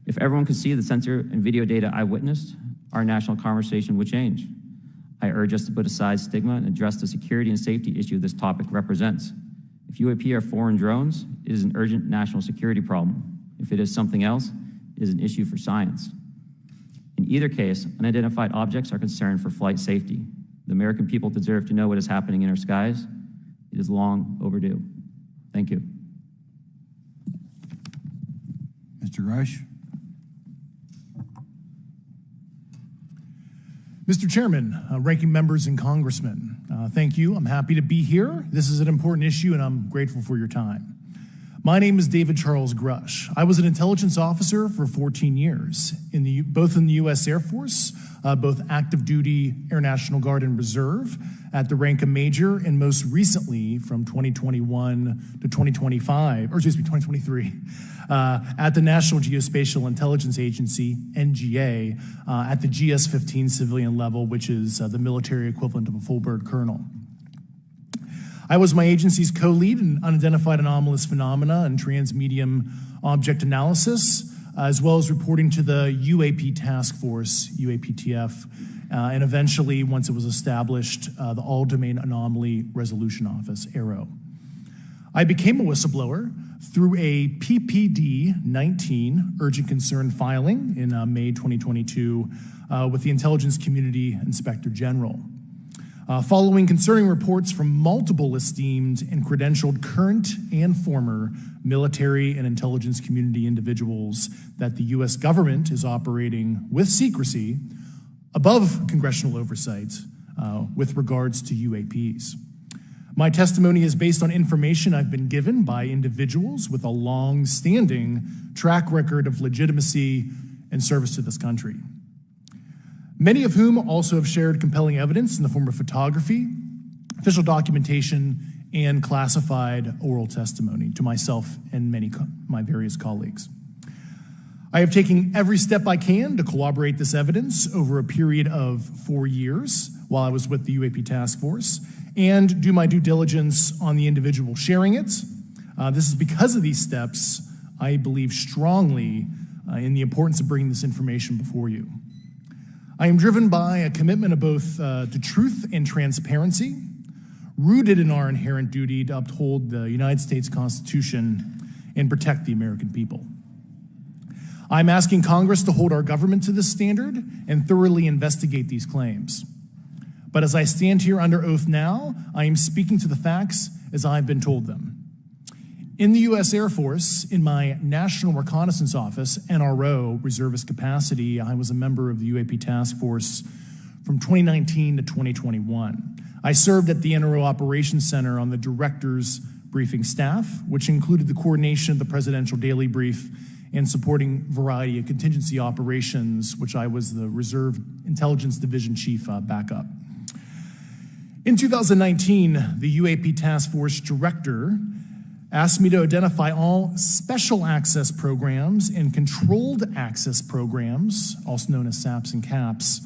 Speaker 1: If everyone could see the sensor and video data I witnessed, our national conversation would change. I urge us to put aside stigma and address the security and safety issue this topic represents. If UAP are foreign drones, it is an urgent national security problem. If it is something else, it is an issue for science. In either case, unidentified objects are concerned for flight safety. The American people deserve to know what is happening in our skies. It is long overdue. Thank you.
Speaker 3: Mr. Grush?
Speaker 5: Mr. Chairman, ranking members and congressmen, thank you. I'm happy to be here. This is an important issue, and I'm grateful for your time. My name is David Charles Grush. I was an intelligence officer for 14 years, both in the U.S. Air Force, both active duty, Air National Guard, and Reserve, at the rank of major, and most recently from 2021 to 2023, at the National Geospatial Intelligence Agency, NGA, at the GS-15 civilian level, which is the military equivalent of a full bird colonel. I was my agency's co-lead in unidentified anomalous phenomena and transmedium object analysis, as well as reporting to the UAP task force, UAPTF, and eventually, once it was established, the All-Domain Anomaly Resolution Office, AARO. I became a whistleblower through a PPD-19 urgent concern filing in May 2022 with the Intelligence Community Inspector General. Following concerning reports from multiple esteemed and credentialed current and former military and intelligence community individuals that the U.S. government is operating with secrecy above congressional oversight with regards to UAPs. My testimony is based on information I've been given by individuals with a long-standing track record of legitimacy and service to this country, many of whom also have shared compelling evidence in the form of photography, official documentation, and classified oral testimony to myself and my various colleagues. I have taken every step I can to corroborate this evidence over a period of 4 years while I was with the UAP Task Force and do my due diligence on the individual sharing it. This is because of these steps, I believe strongly in the importance of bringing this information before you. I am driven by a commitment of both to truth and transparency, rooted in our inherent duty to uphold the United States Constitution and protect the American people. I'm asking Congress to hold our government to this standard and thoroughly investigate these claims. But as I stand here under oath now, I am speaking to the facts as I've been told them. In the U.S. Air Force, in my National Reconnaissance Office, NRO, reservist capacity, I was a member of the UAP Task Force from 2019 to 2021. I served at the NRO Operations Center on the Director's Briefing Staff, which included the coordination of the Presidential Daily Brief and supporting variety of contingency operations, which I was the Reserve Intelligence Division Chief backup. In 2019, the UAP Task Force Director asked me to identify all special access programs and controlled access programs, also known as SAPs and CAPs,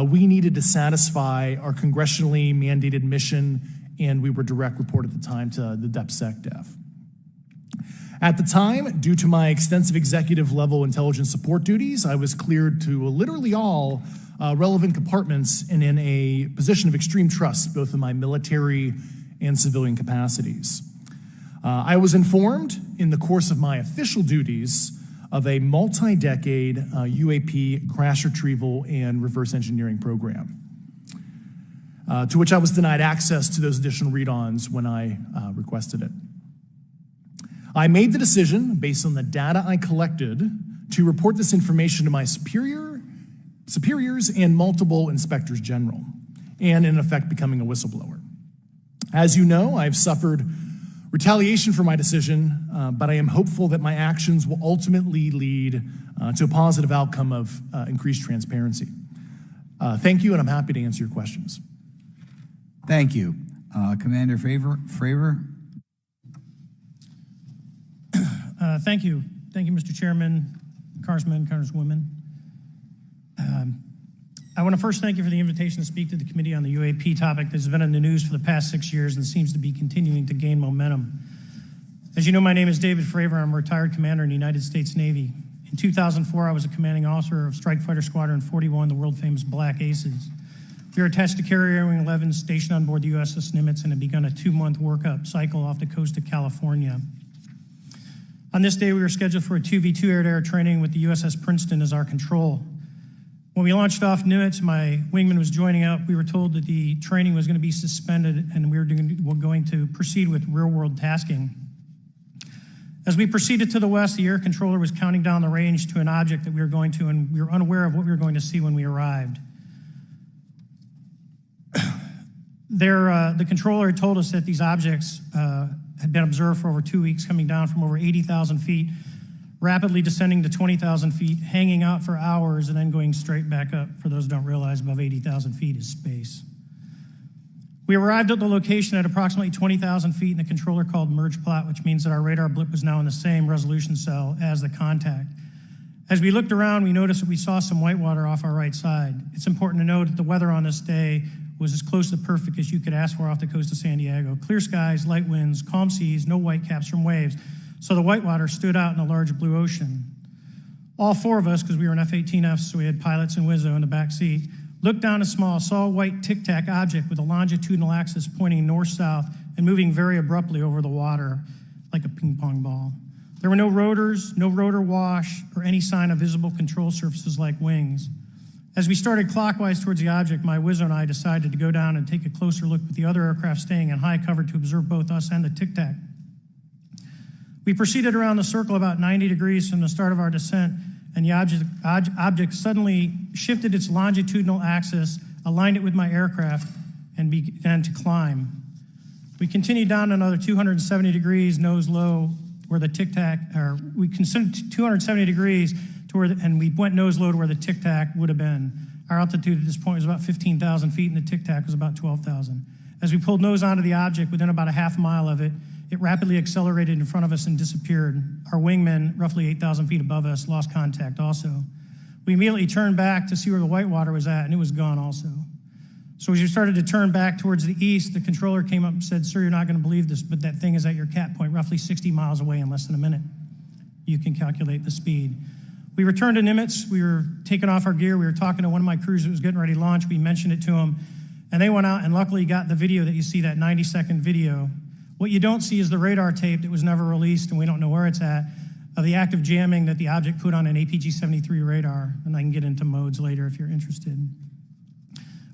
Speaker 5: we needed to satisfy our congressionally mandated mission, and we were direct report at the time to the DepSecDef. At the time, due to my extensive executive level intelligence support duties, I was cleared to literally all relevant compartments and in a position of extreme trust, both in my military and civilian capacities. I was informed in the course of my official duties of a multi-decade UAP crash retrieval and reverse engineering program, to which I was denied access to those additional read-ons when I requested it. I made the decision, based on the data I collected, to report this information to my superiors and multiple inspectors general, and in effect becoming a whistleblower. As you know, I've suffered retaliation for my decision, but I am hopeful that my actions will ultimately lead to a positive outcome of increased transparency. Thank you, and I'm happy to answer your questions.
Speaker 3: Thank you. Commander Fravor?
Speaker 6: Thank you. Thank you, Mr. Chairman, Congressmen, Congresswomen. I want to first thank you for the invitation to speak to the committee on the UAP topic that's been in the news for the past 6 years and seems to be continuing to gain momentum. As you know, my name is David Fravor. I'm a retired commander in the United States Navy. In 2004, I was a commanding officer of Strike Fighter Squadron 41, the world-famous Black Aces. We were attached to Carrier Wing 11, stationed on board the USS Nimitz, and had begun a 2-month workup cycle off the coast of California. On this day, we were scheduled for a 2v2 air-to-air training with the USS Princeton as our control. When we launched off Nimitz, my wingman was joining up. We were told that the training was going to be suspended and we were going to proceed with real-world tasking. As we proceeded to the west, the air controller was counting down the range to an object that we were going to, and we were unaware of what we were going to see when we arrived. The controller had told us that these objects had been observed for over 2 weeks, coming down from over 80,000 feet, rapidly descending to 20,000 feet, hanging out for hours, and then going straight back up. For those who don't realize, above 80,000 feet is space. We arrived at the location at approximately 20,000 feet, and the controller called merge plot, which means that our radar blip was now in the same resolution cell as the contact. As we looked around, we noticed that we saw some whitewater off our right side. It's important to note that the weather on this day was as close to perfect as you could ask for off the coast of San Diego. Clear skies, light winds, calm seas, no whitecaps from waves. So the whitewater stood out in a large blue ocean. All 4 of us, because we were in F-18Fs, so we had pilots and Wizzo in the back seat, looked down saw a white tic-tac object with a longitudinal axis pointing north-south and moving very abruptly over the water like a ping-pong ball. There were no rotors, no rotor wash, or any sign of visible control surfaces like wings. As we started clockwise towards the object, my Wizzo and I decided to go down and take a closer look with the other aircraft staying in high cover to observe both us and the tic-tac. We proceeded around the circle about 90 degrees from the start of our descent, and the object suddenly shifted its longitudinal axis, aligned it with my aircraft, and began to climb. We continued down another 270 degrees, nose low, where the tic-tac, or we considered 270 degrees to where, and we went nose low to where the tic-tac would have been. Our altitude at this point was about 15,000 feet, and the tic-tac was about 12,000. As we pulled nose onto the object, within about a half mile of it, it rapidly accelerated in front of us and disappeared. Our wingmen, roughly 8,000 feet above us, lost contact also. We immediately turned back to see where the whitewater was at, and it was gone also. So as we started to turn back towards the east, the controller came up and said, "Sir, you're not going to believe this, but that thing is at your cat point, roughly 60 miles away in less than a minute. You can calculate the speed." We returned to Nimitz. We were taking off our gear. We were talking to one of my crews that was getting ready to launch. We mentioned it to them, and they went out and luckily got the video that you see, that 90-second video. What you don't see is the radar tape that was never released, and we don't know where it's at, of the active jamming that the object put on an APG-73 radar, and I can get into modes later if you're interested.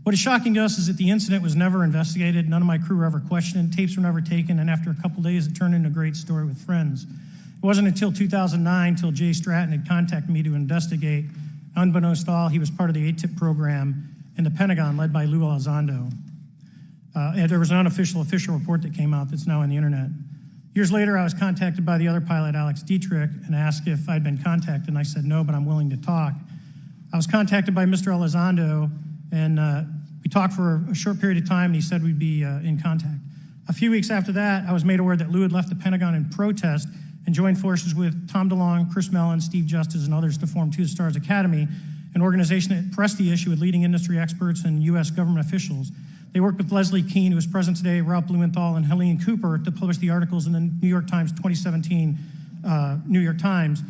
Speaker 6: What is shocking to us is that the incident was never investigated. None of my crew were ever questioned. Tapes were never taken, and after a couple days, it turned into a great story with friends. It wasn't until 2009 till Jay Stratton had contacted me to investigate. Unbeknownst to all, he was part of the ATIP program in the Pentagon led by Lou Elizondo. And there was an official report that came out that's now on the internet. Years later, I was contacted by the other pilot, Alex Dietrich, and asked if I'd been contacted, and I said no, but I'm willing to talk. I was contacted by Mr. Elizondo, and we talked for a short period of time, and he said we'd be in contact. A few weeks after that, I was made aware that Lou had left the Pentagon in protest and joined forces with Tom DeLonge, Chris Mellon, Steve Justice, and others to form Two Stars Academy, an organization that pressed the issue with leading industry experts and U.S. government officials. They worked with Leslie Keene, who is present today, Ralph Blumenthal, and Helene Cooper to publish the articles in the New York Times 2017 New York Times,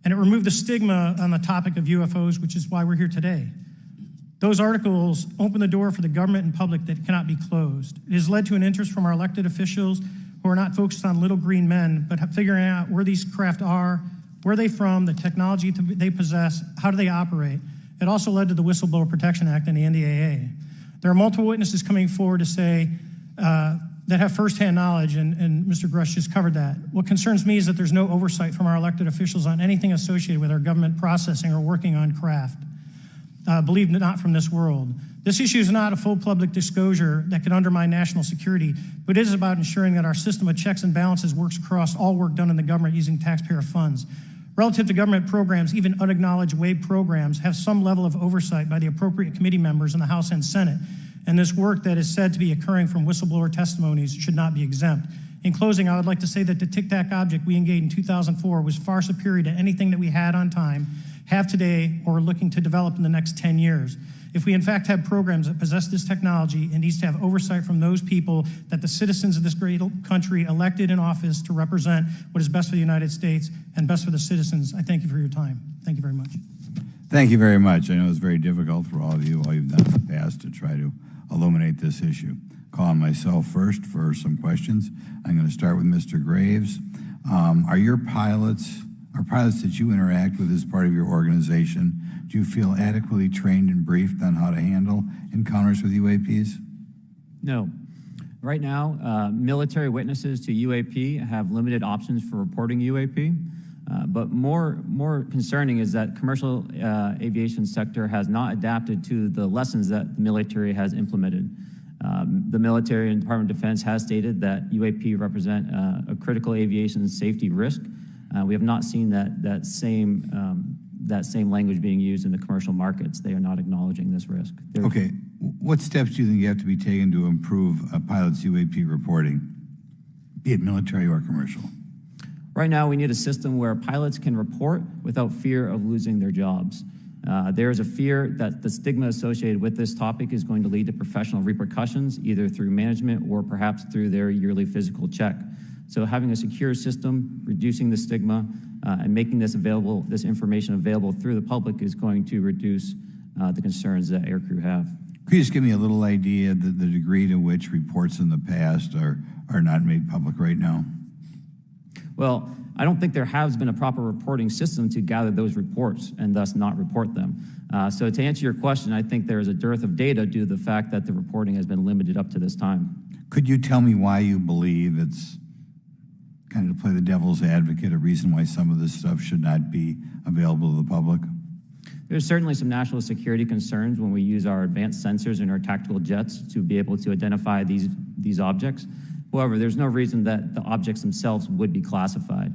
Speaker 6: and it removed the stigma on the topic of UFOs, which is why we're here today. Those articles open the door for the government and public that cannot be closed. It has led to an interest from our elected officials who are not focused on little green men, but figuring out where these craft are, where they're from, the technology they possess, how do they operate. It also led to the Whistleblower Protection Act and the NDAA. There are multiple witnesses coming forward to say that have firsthand knowledge, and Mr. Grush just covered that. What concerns me is that there's no oversight from our elected officials on anything associated with our government processing or working on craft. Believe not from this world. This issue is not a full public disclosure that could undermine national security, but it is about ensuring that our system of checks and balances works across all work done in the government using taxpayer funds. Relative to government programs, even unacknowledged WAVE programs have some level of oversight by the appropriate committee members in the House and Senate, and this work that is said to be occurring from whistleblower testimonies should not be exempt. In closing, I would like to say that the Tic Tac object we engaged in 2004 was far superior to anything that we had on time, have today, or are looking to develop in the next 10 years. If we in fact have programs that possess this technology, it needs to have oversight from those people that the citizens of this great country elected in office to represent what is best for the United States and best for the citizens. I thank you for your time. Thank you very much.
Speaker 3: Thank you very much. I know it's very difficult for all of you, all you've done in the past to try to illuminate this issue. Calling myself first for some questions. I'm going to start with Mr. Graves. Are pilots that you interact with as part of your organization, do you feel adequately trained and briefed on how to handle encounters with UAPs?
Speaker 1: No. Right now, military witnesses to UAP have limited options for reporting UAP, but more concerning is that commercial aviation sector has not adapted to the lessons that the military has implemented. The military and Department of Defense has stated that UAP represent a critical aviation safety risk. We have not seen that same language being used in the commercial markets. They are not acknowledging this risk.
Speaker 3: Okay, what steps do you think you have to be taken to improve a pilot's UAP reporting, be it military or commercial?
Speaker 1: Right now, we need a system where pilots can report without fear of losing their jobs. There is a fear that the stigma associated with this topic is going to lead to professional repercussions, either through management or perhaps through their yearly physical check. So having a secure system, reducing the stigma, and making this information available through the public is going to reduce the concerns that aircrew have.
Speaker 3: Could you just give me a little idea of the degree to which reports in the past are not made public right now?
Speaker 1: Well, I don't think there has been a proper reporting system to gather those reports and thus not report them. So to answer your question, I think there is a dearth of data due to the fact that the reporting has been limited up to this time.
Speaker 3: Could you tell me why you believe it's, kind of to play the devil's advocate, a reason why some of this stuff should not be available to the public?
Speaker 1: There's certainly some national security concerns when we use our advanced sensors in our tactical jets to be able to identify these objects. However, there's no reason that the objects themselves would be classified.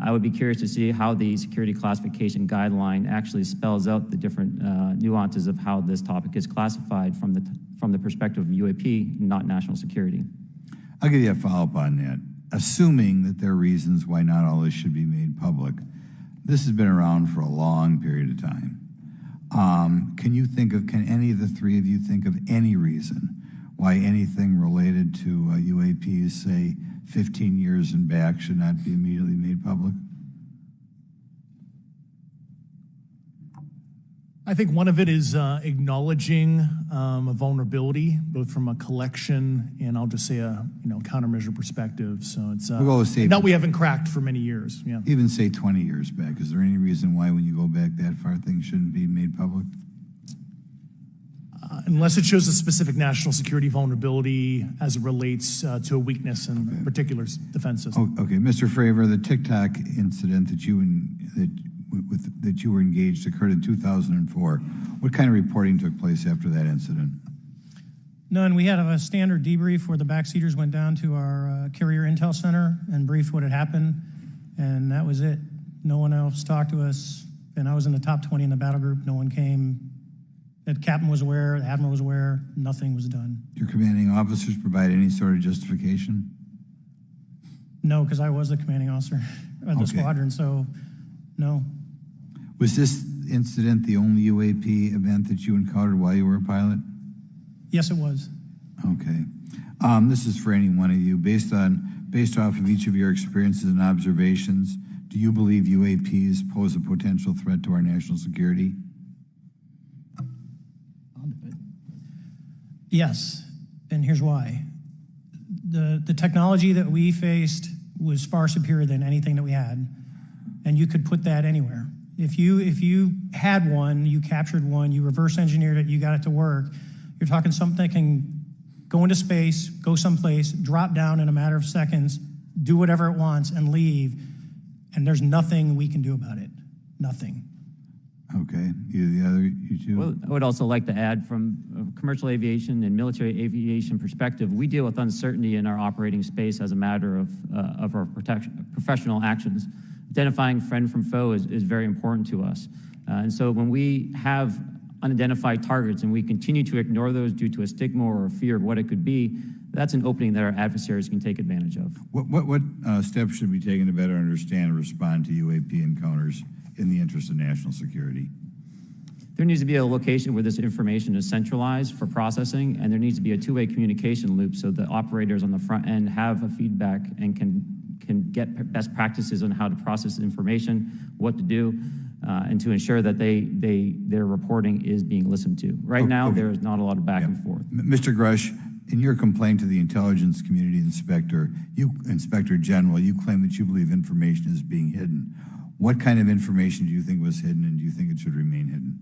Speaker 1: I would be curious to see how the security classification guideline actually spells out the different nuances of how this topic is classified from the perspective of UAP, not national security.
Speaker 3: I'll give you a follow-up on that. Assuming that there are reasons why not all this should be made public, this has been around for a long period of time. Can any of the three of you think of any reason why anything related to UAPs, say 15 years and back, should not be immediately made public?
Speaker 5: I think one of it is acknowledging a vulnerability, both from a collection and I'll just say a countermeasure perspective. So it's that we haven't cracked for many years. Yeah.
Speaker 3: Even say 20 years back. Is there any reason why, when you go back that far, things shouldn't be made public?
Speaker 5: Unless it shows a specific national security vulnerability as it relates to a weakness in particular defense system.
Speaker 3: Oh, okay, Mr. Fravor, the TikTok incident that you were engaged occurred in 2004. What kind of reporting took place after that incident?
Speaker 6: None. We had a standard debrief where the backseaters went down to our carrier intel center and briefed what had happened, and that was it. No one else talked to us, and I was in the top 20 in the battle group. No one came. The captain was aware, the admiral was aware, nothing was done.
Speaker 3: Did your commanding officers provide any sort of justification?
Speaker 6: No, because I was the commanding officer of the squadron, so no.
Speaker 3: Was this incident the only UAP event that you encountered while you were a pilot?
Speaker 6: Yes, it was.
Speaker 3: Okay. This is for any one of you. Based off of each of your experiences and observations, do you believe UAPs pose a potential threat to our national security?
Speaker 6: Yes, and here's why. The technology that we faced was far superior than anything that we had, and you could put that anywhere. If you had one, you captured one, you reverse engineered it, you got it to work, you're talking something that can go into space, go someplace, drop down in a matter of seconds, do whatever it wants, and leave, and there's nothing we can do about it. Nothing.
Speaker 3: Okay, you two?
Speaker 1: Well, I would also like to add, from a commercial aviation and military aviation perspective, we deal with uncertainty in our operating space as a matter of our professional actions. Identifying friend from foe is very important to us. And so when we have unidentified targets and we continue to ignore those due to a stigma or a fear of what it could be, that's an opening that our adversaries can take advantage of.
Speaker 3: What steps should be taken to better understand and respond to UAP encounters in the interest of national security?
Speaker 1: There needs to be a location where this information is centralized for processing, and there needs to be a two-way communication loop so the operators on the front end have a feedback and can get best practices on how to process information, what to do, and to ensure that their reporting is being listened to. Right now, there is not a lot of back and forth.
Speaker 3: Mr. Grush, in your complaint to the Intelligence Community Inspector General, you claim that you believe information is being hidden. What kind of information do you think was hidden, and do you think it should remain hidden?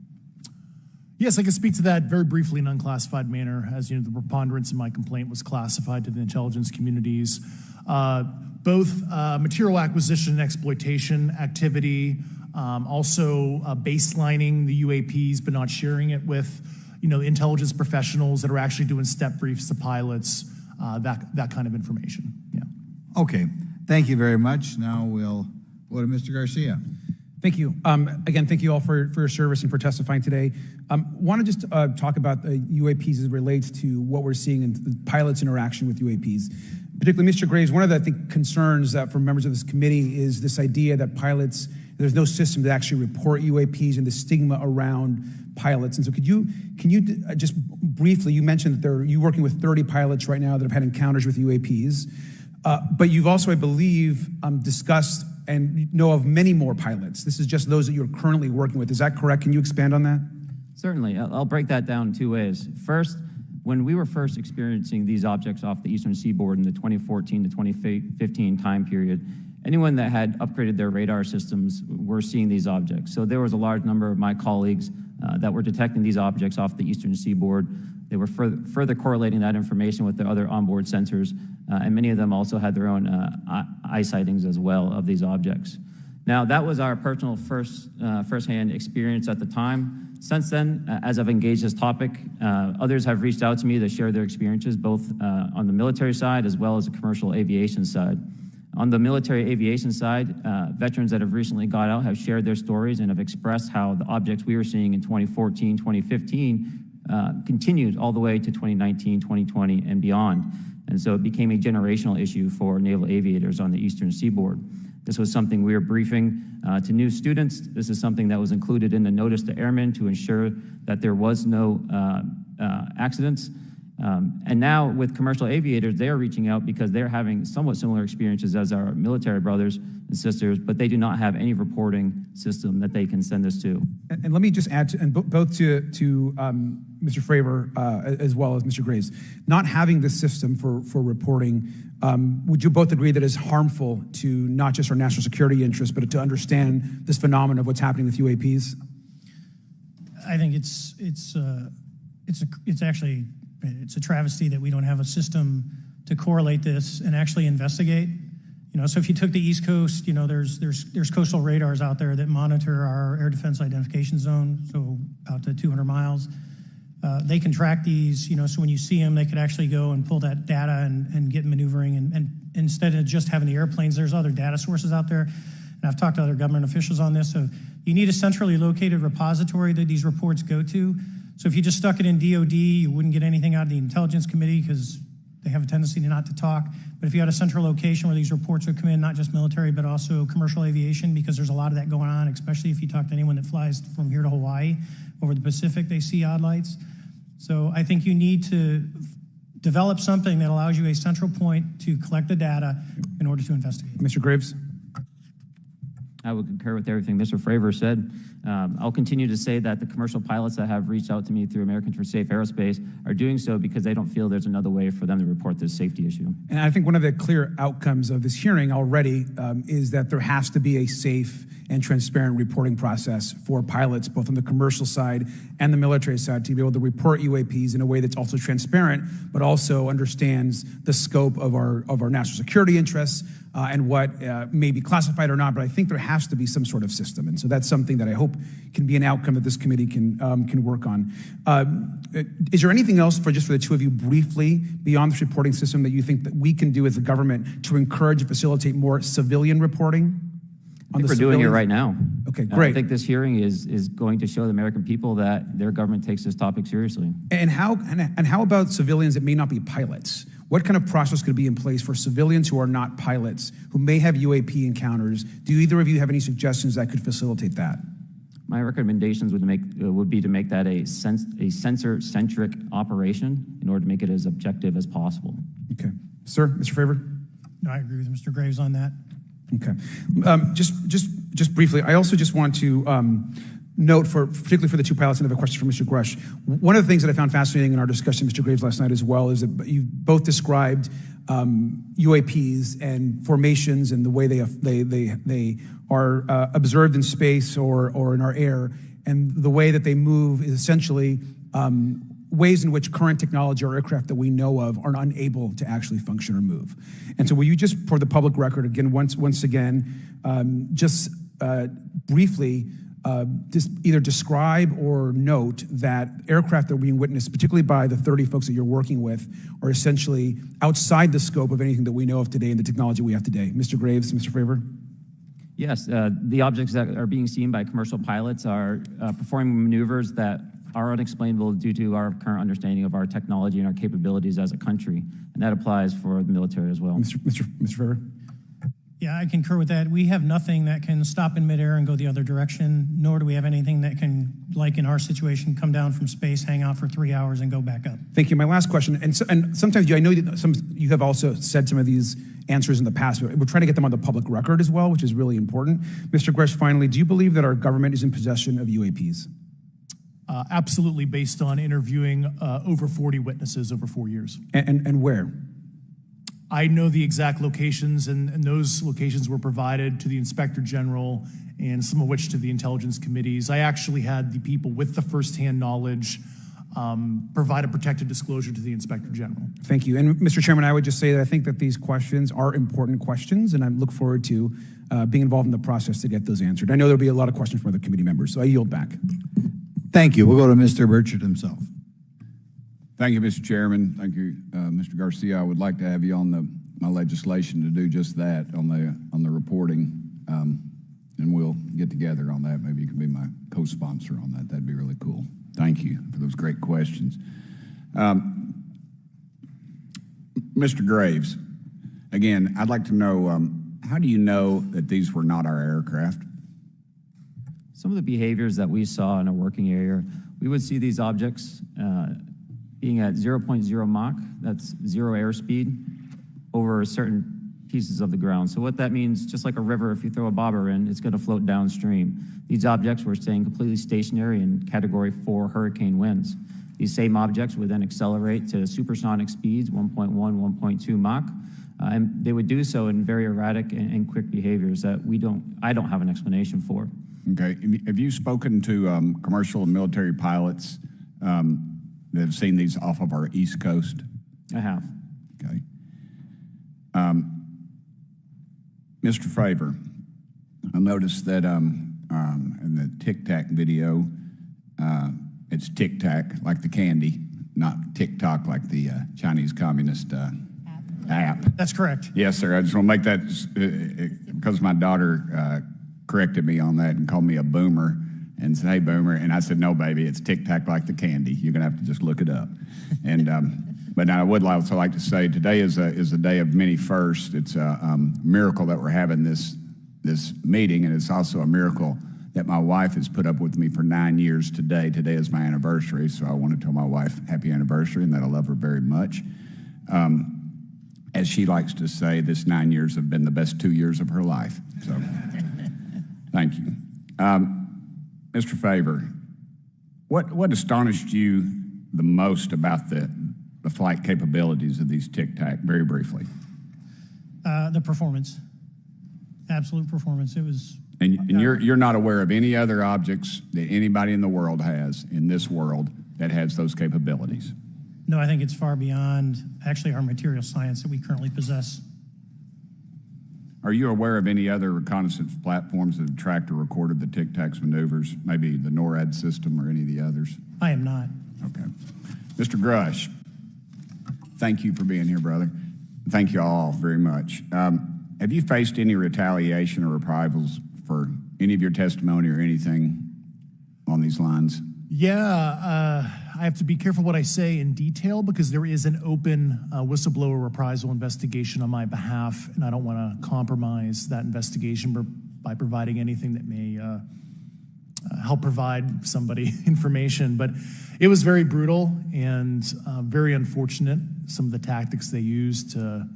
Speaker 5: Yes, I can speak to that very briefly in unclassified manner. As you know, the preponderance of my complaint was classified to the intelligence communities. Both material acquisition and exploitation activity, also baselining the UAPs, but not sharing it with intelligence professionals that are actually doing step briefs to pilots, that kind of information. Yeah.
Speaker 3: Okay, thank you very much. Now we'll go to Mr. Garcia.
Speaker 8: Thank you. Again, thank you all for your service and for testifying today. Want to just talk about the UAPs as it relates to what we're seeing in the pilots' interaction with UAPs. Particularly, Mr. Graves, one of the concerns for members of this committee is this idea that pilots, there's no system to actually report UAPs and the stigma around pilots. And so can you just briefly, you mentioned that you're working with 30 pilots right now that have had encounters with UAPs, but you've also, I believe, discussed and know of many more pilots. This is just those that you're currently working with. Is that correct? Can you expand on that?
Speaker 1: Certainly. I'll break that down in two ways. First, when we were first experiencing these objects off the eastern seaboard in the 2014 to 2015 time period, anyone that had upgraded their radar systems were seeing these objects. So there was a large number of my colleagues that were detecting these objects off the eastern seaboard. They were further correlating that information with their other onboard sensors, and many of them also had their own eye sightings as well of these objects. Now, that was our personal firsthand experience at the time. Since then, as I've engaged this topic, others have reached out to me to share their experiences, both on the military side as well as the commercial aviation side. On the military aviation side, veterans that have recently got out have shared their stories and have expressed how the objects we were seeing in 2014, 2015 continued all the way to 2019, 2020, and beyond. And so it became a generational issue for naval aviators on the eastern seaboard. This was something we were briefing to new students. This is something that was included in the notice to airmen to ensure that there was no accidents. And now with commercial aviators, they're reaching out because they're having somewhat similar experiences as our military brothers and sisters, but they do not have any reporting system that they can send us to.
Speaker 8: And let me just add, both to Mr. Fravor as well as Mr. Graves, not having this system for reporting, would you both agree that is harmful to not just our national security interests, but to understand this phenomenon of what's happening with UAPs?
Speaker 6: I think it's actually a travesty that we don't have a system to correlate this and actually investigate. So if you took the East Coast, there's coastal radars out there that monitor our air defense identification zone, so out to 200 miles. They can track these, so when you see them, they could actually go and pull that data and get maneuvering. And instead of just having the airplanes, there's other data sources out there. And I've talked to other government officials on this. So you need a centrally located repository that these reports go to. So if you just stuck it in DOD, you wouldn't get anything out of the Intelligence Committee because they have a tendency to not to talk. But if you had a central location where these reports would come in, not just military, but also commercial aviation, because there's a lot of that going on, especially if you talk to anyone that flies from here to Hawaii, over the Pacific, they see odd lights. So I think you need to develop something that allows you a central point to collect the data in order to investigate.
Speaker 8: Mr. Graves?
Speaker 1: I would concur with everything Mr. Fravor said. I'll continue to say that the commercial pilots that have reached out to me through Americans for Safe Aerospace are doing so because they don't feel there's another way for them to report this safety issue.
Speaker 8: And I think one of the clear outcomes of this hearing already is that there has to be a safe and transparent reporting process for pilots, both on the commercial side and the military side, to be able to report UAPs in a way that's also transparent, but also understands the scope of our national security interests and what may be classified or not. But I think there has to be some sort of system, and so that's something that I hope can be an outcome that this committee can work on. Is there anything else for the two of you briefly beyond this reporting system that you think that we can do as a government to encourage and facilitate more civilian reporting?
Speaker 1: I think we're doing it right now.
Speaker 8: Okay, great.
Speaker 1: I think this hearing is going to show the American people that their government takes this topic seriously.
Speaker 8: And how about civilians that may not be pilots? What kind of process could be in place for civilians who are not pilots, who may have UAP encounters? Do either of you have any suggestions that could facilitate that?
Speaker 1: My recommendations would be to make that a sensor-centric operation in order to make it as objective as possible.
Speaker 8: Okay. Sir, Mr. Fravor?
Speaker 6: No, I agree with Mr. Graves on that.
Speaker 8: Okay. Just briefly, I also just want to note, particularly for the two pilots, and I have a question for Mr. Grush. One of the things that I found fascinating in our discussion, Mr. Graves, last night as well, is that you both described UAPs and formations and the way they are observed in space or in our air, and the way that they move is essentially ways in which current technology or aircraft that we know of are unable to actually function or move. And so will you just, for the public record, again, once again, briefly just either describe or note that aircraft that are being witnessed, particularly by the 30 folks that you're working with, are essentially outside the scope of anything that we know of today and the technology we have today. Mr. Graves, Mr. Fravor?
Speaker 1: Yes, the objects that are being seen by commercial pilots are performing maneuvers that are unexplainable due to our current understanding of our technology and our capabilities as a country, and that applies for the military as well.
Speaker 8: Mr. Fravor?
Speaker 6: Yeah, I concur with that. We have nothing that can stop in midair and go the other direction, nor do we have anything that can, like in our situation, come down from space, hang out for 3 hours, and go back up.
Speaker 8: Thank you. My last question, and sometimes I know that you have also said some of these answers in the past, but we're trying to get them on the public record as well, which is really important. Mr. Gresh, finally, do you believe that our government is in possession of UAPs?
Speaker 5: Absolutely, based on interviewing over 40 witnesses over 4 years.
Speaker 8: And where?
Speaker 5: I know the exact locations, and those locations were provided to the Inspector General, and some of which to the intelligence committees. I actually had the people with the firsthand knowledge provide a protected disclosure to the Inspector General.
Speaker 8: Thank you. And Mr. Chairman, I would just say that I think that these questions are important questions, and I look forward to being involved in the process to get those answered. I know there'll be a lot of questions from other committee members, so I yield back.
Speaker 3: Thank you. We'll go to Mr. Burchett himself.
Speaker 4: Thank you, Mr. Chairman. Thank you, Mr. Garcia. I would like to have you on my legislation to do just that on the reporting, and we'll get together on that. Maybe you can be my co-sponsor on that. That'd be really cool. Thank you for those great questions. Mr. Graves, again, I'd like to know, how do you know that these were not our aircraft?
Speaker 1: Some of the behaviors that we saw in a working area, we would see these objects being at 0.0 Mach, that's zero airspeed, over certain pieces of the ground. So what that means, just like a river, if you throw a bobber in, it's going to float downstream. These objects were staying completely stationary in Category 4 hurricane winds. These same objects would then accelerate to supersonic speeds, 1.1, 1.2 Mach, and they would do so in very erratic and quick behaviors that I don't have an explanation for.
Speaker 4: Okay. Have you spoken to commercial and military pilots that have seen these off of our East Coast?
Speaker 1: I have.
Speaker 4: Okay. Mr. Favor, I noticed that in the Tic Tac video, it's Tic Tac like the candy, not TikTok like the Chinese Communist app.
Speaker 6: That's correct.
Speaker 4: Yes, sir. I just want to make that because my daughter corrected me on that and called me a boomer and said, "Hey, boomer," and I said, "No, baby, it's Tic Tac like the candy. You're gonna have to just look it up." And but now I would also like to say today is a day of many firsts. It's a miracle that we're having this meeting, and it's also a miracle that my wife has put up with me for 9 years today. Today is my anniversary, so I want to tell my wife happy anniversary and that I love her very much. As she likes to say, this 9 years have been the best 2 years of her life. So, thank you. Mr. Favor, what astonished you the most about the flight capabilities of these Tic Tac, very briefly?
Speaker 6: The performance, absolute performance. It was.
Speaker 4: And you're not aware of any other objects that anybody in the world has, in this world, that has those capabilities?
Speaker 6: No, I think it's far beyond actually our material science that we currently possess.
Speaker 4: Are you aware of any other reconnaissance platforms that have tracked or recorded the Tic Tac's maneuvers, maybe the NORAD system or any of the others?
Speaker 6: I am not.
Speaker 4: Okay. Mr. Grush, thank you for being here, brother. Thank you all very much. Have you faced any retaliation or reprisals for any of your testimony or anything on these lines?
Speaker 5: Yeah, I have to be careful what I say in detail because there is an open whistleblower reprisal investigation on my behalf, and I don't want to compromise that investigation by providing anything that may help provide somebody information. But it was very brutal and very unfortunate, some of the tactics they used to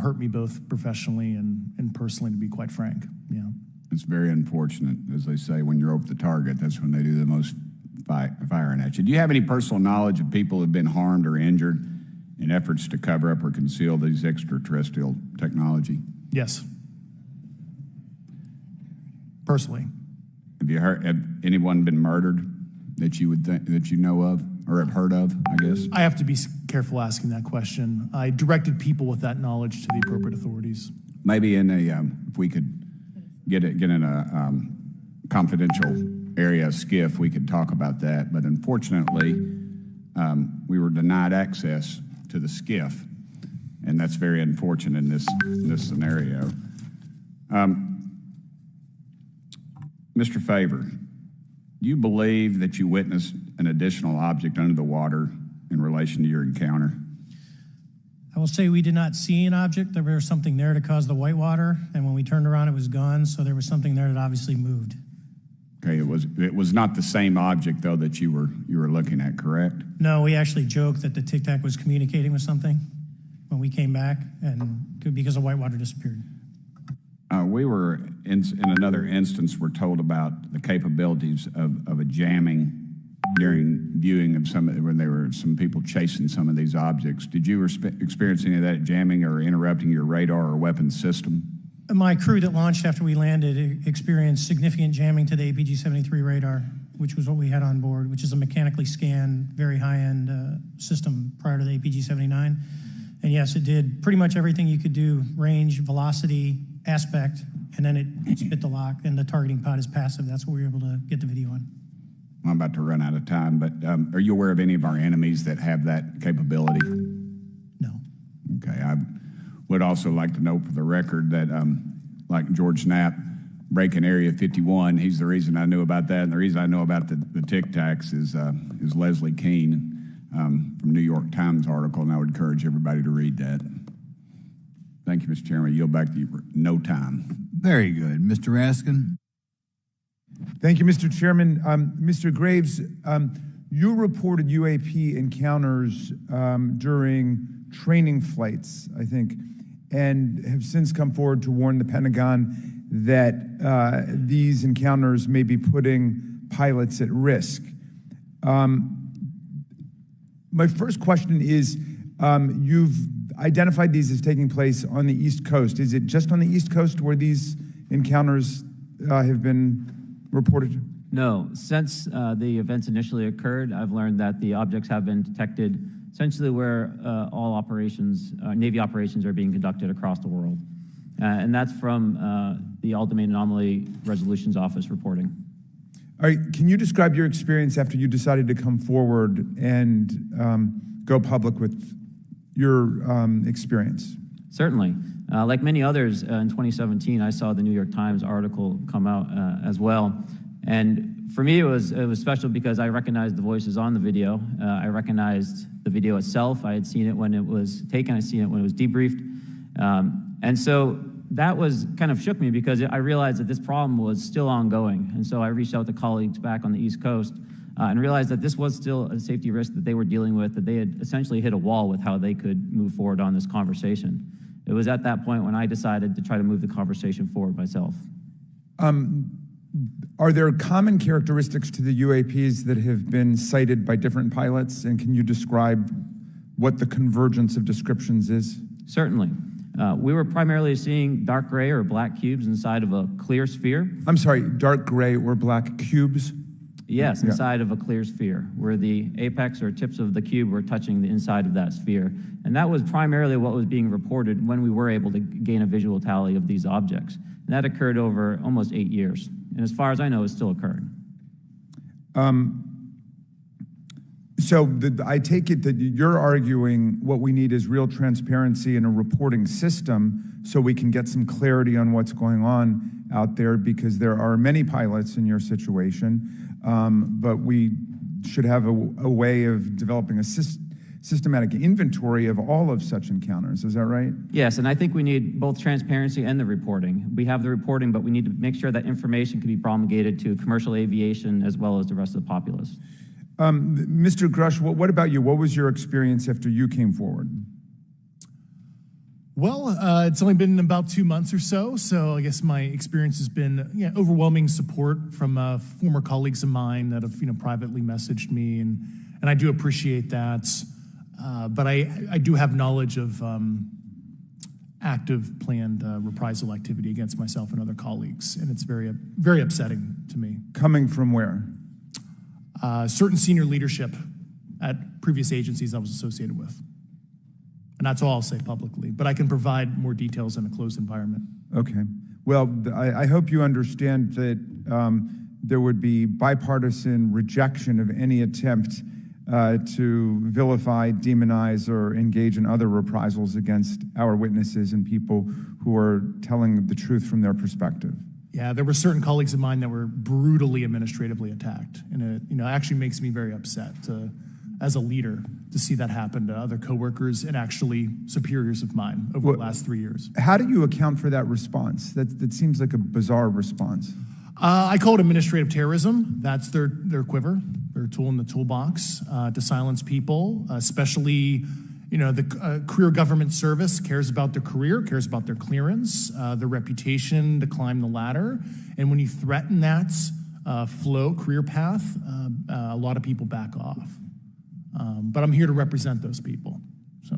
Speaker 5: hurt me both professionally and personally, to be quite frank. Yeah.
Speaker 4: It's very unfortunate. As they say, when you're over the target, that's when they do the most firing at you. Do you have any personal knowledge of people who have been harmed or injured in efforts to cover up or conceal these extraterrestrial technology?
Speaker 5: Yes. Personally.
Speaker 4: Have anyone been murdered that you would think that you know of or have heard of, I guess?
Speaker 5: I have to be careful asking that question. I directed people with that knowledge to the appropriate authorities.
Speaker 4: Maybe in if we could get in a confidential area skiff, we could talk about that. But unfortunately, we were denied access to the skiff, and that's very unfortunate in this scenario. Mr. Favor, do you believe that you witnessed an additional object under the water in relation to your encounter?
Speaker 6: I will say we did not see an object. There was something there to cause the whitewater, and when we turned around, it was gone. So there was something there that obviously moved.
Speaker 4: Okay, it was not the same object though that you were looking at, correct?
Speaker 6: No, we actually joked that the Tic Tac was communicating with something when we came back, and because the whitewater disappeared.
Speaker 4: We were in another instance. We're told about the capabilities of a jamming during viewing of when there were some people chasing some of these objects. Did you experience any of that jamming or interrupting your radar or weapons system?
Speaker 6: My crew that launched after we landed experienced significant jamming to the APG-73 radar, which was what we had on board, which is a mechanically scanned, very high-end system prior to the APG-79. And yes, it did pretty much everything you could do, range, velocity, aspect, and then it spit the lock, and the targeting pod is passive. That's what we were able to get the video on.
Speaker 4: I'm about to run out of time, but are you aware of any of our enemies that have that capability?
Speaker 6: No.
Speaker 4: Okay. I would also like to note for the record that, like George Knapp, breaking Area 51, he's the reason I knew about that, and the reason I know about the Tic Tacs is Leslie Keene from New York Times article, and I would encourage everybody to read that. Thank you, Mr. Chairman. I yield back to you for no time.
Speaker 3: Very good. Mr. Raskin?
Speaker 2: Thank you, Mr. Chairman. Mr. Graves, You reported UAP encounters during training flights, I think, and have since come forward to warn the Pentagon that these encounters may be putting pilots at risk. My first question is, you've identified these as taking place on the East Coast. Is it just on the East Coast where these encounters have been reported?
Speaker 1: No. Since the events initially occurred, I've learned that the objects have been detected essentially where all operations, Navy operations are being conducted across the world. And that's from the All-Domain Anomaly Resolutions Office reporting.
Speaker 2: All right, can you describe your experience after you decided to come forward and go public with your experience?
Speaker 1: Certainly. Like many others, in 2017, I saw the New York Times article come out as well. And for me, it was special because I recognized the voices on the video. I recognized the video itself. I had seen it when it was taken. I'd seen it when it was debriefed. And so that was kind of shook me because I realized that this problem was still ongoing. And so I reached out to colleagues back on the East Coast and realized that this was still a safety risk that they were dealing with, that they had essentially hit a wall with how they could move forward on this conversation. It was at that point when I decided to try to move the conversation forward myself.
Speaker 2: Are there common characteristics to the UAPs that have been cited by different pilots? And can you describe what the convergence of descriptions is?
Speaker 1: Certainly. We were primarily seeing dark gray or black cubes inside of a clear sphere.
Speaker 2: I'm sorry, dark gray or black cubes?
Speaker 1: Yes, inside of a clear sphere, where the apex or tips of the cube were touching the inside of that sphere. And that was primarily what was being reported when we were able to gain a visual tally of these objects. And that occurred over almost 8 years. And as far as I know, it's still occurring.
Speaker 2: I take it that you're arguing what we need is real transparency in a reporting system so we can get some clarity on what's going on out there, because there are many pilots in your situation, but we should have a way of developing a systematic inventory of all of such encounters. Is that right?
Speaker 1: Yes, and I think we need both transparency and the reporting. We have the reporting, but we need to make sure that information can be promulgated to commercial aviation as well as the rest of the populace.
Speaker 2: Mr. Grush, what about you? What was your experience after you came forward?
Speaker 5: Well, it's only been about 2 months or so I guess my experience has been overwhelming support from former colleagues of mine that have privately messaged me, and I do appreciate that. But I do have knowledge of active planned reprisal activity against myself and other colleagues, and it's very, very upsetting to me.
Speaker 2: Coming from where?
Speaker 5: Certain senior leadership at previous agencies I was associated with. And that's all I'll say publicly, but I can provide more details in a closed environment.
Speaker 2: Okay. Well, I hope you understand that there would be bipartisan rejection of any attempt to vilify, demonize, or engage in other reprisals against our witnesses and people who are telling the truth from their perspective.
Speaker 5: Yeah, there were certain colleagues of mine that were brutally administratively attacked, and it actually makes me very upset as a leader to see that happen to other coworkers and actually superiors of mine over the last 3 years.
Speaker 2: How do you account for that response? That seems like a bizarre response.
Speaker 5: I call it administrative terrorism. That's their quiver, their tool in the toolbox to silence people, especially the career government service cares about their career, cares about their clearance, their reputation to climb the ladder. And when you threaten that career path, a lot of people back off. But I'm here to represent those people. So,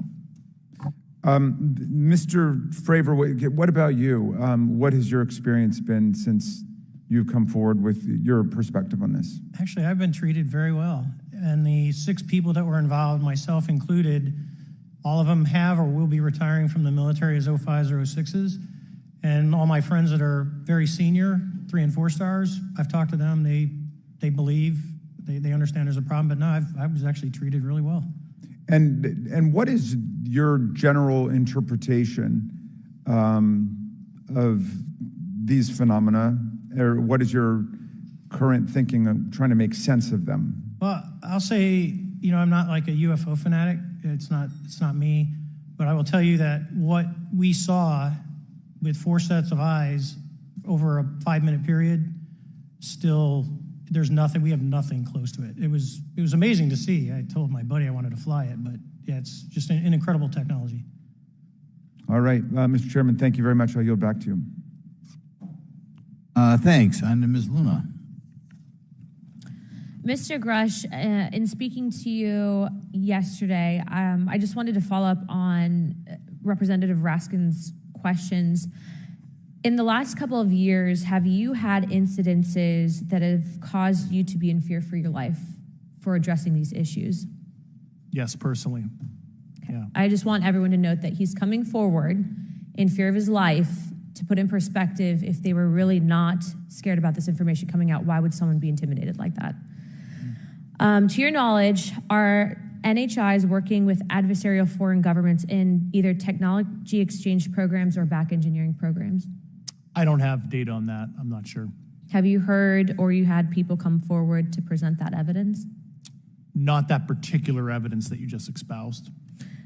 Speaker 2: Mr. Fravor, what about you? What has your experience been since you've come forward with your perspective on this?
Speaker 6: Actually, I've been treated very well. And the 6 people that were involved, myself included, all of them have or will be retiring from the military as 05s or 06s. And all my friends that are very senior, 3 and 4 stars, I've talked to them. They believe, they understand there's a problem. But no, I was actually treated really well.
Speaker 2: And what is your general interpretation of these phenomena, or what is your current thinking of trying to make sense of them?
Speaker 6: Well, I'll say, I'm not like a UFO fanatic. It's not me. But I will tell you that what we saw with 4 sets of eyes over a 5-minute period still there's nothing, we have nothing close to it. It was amazing to see. I told my buddy I wanted to fly it, but yeah, it's just an incredible technology.
Speaker 2: All right, Mr. Chairman, thank you very much. I'll yield back to you.
Speaker 3: Thanks. On to Ms. Luna.
Speaker 7: Mr. Grush, in speaking to you yesterday, I just wanted to follow up on Representative Raskin's questions. In the last couple of years, have you had incidences that have caused you to be in fear for your life for addressing these issues?
Speaker 5: Yes, personally.
Speaker 7: Okay.
Speaker 5: Yeah.
Speaker 7: I just want everyone to note that he's coming forward in fear of his life. To put in perspective, if they were really not scared about this information coming out, why would someone be intimidated like that? To your knowledge, are NHIs working with adversarial foreign governments in either technology exchange programs or back engineering programs?
Speaker 5: I don't have data on that. I'm not sure.
Speaker 7: Have you heard or you had people come forward to present that evidence?
Speaker 5: Not that particular evidence that you just espoused.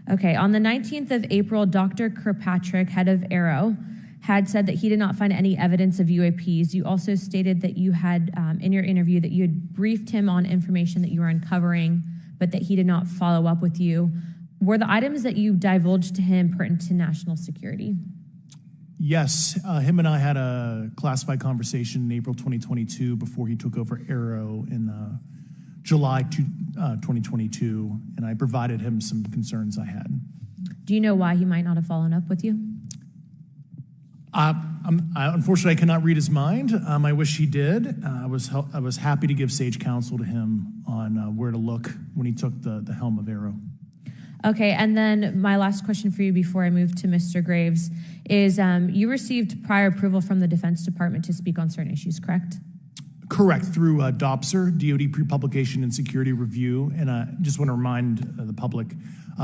Speaker 7: Okay, on the 19th of April, Dr. Kirkpatrick, head of Aero, had said that he did not find any evidence of UAPs. You also stated that you had, in your interview, that you had briefed him on information that you were uncovering, but that he did not follow up with you. Were the items that you divulged to him pertinent to national security?
Speaker 5: Yes, him and I had a classified conversation in April 2022 before he took over Aero in July 2022, and I provided him some concerns I had.
Speaker 7: Do you know why he might not have followed up with you?
Speaker 5: Unfortunately, I cannot read his mind. I wish he did. I was happy to give sage counsel to him on where to look when he took the helm of Aero.
Speaker 7: Okay, and then my last question for you before I move to Mr. Graves is you received prior approval from the Defense Department to speak on certain issues, correct?
Speaker 5: Correct, through DOPSR, DoD Pre-Publication and Security Review, and I just want to remind the public,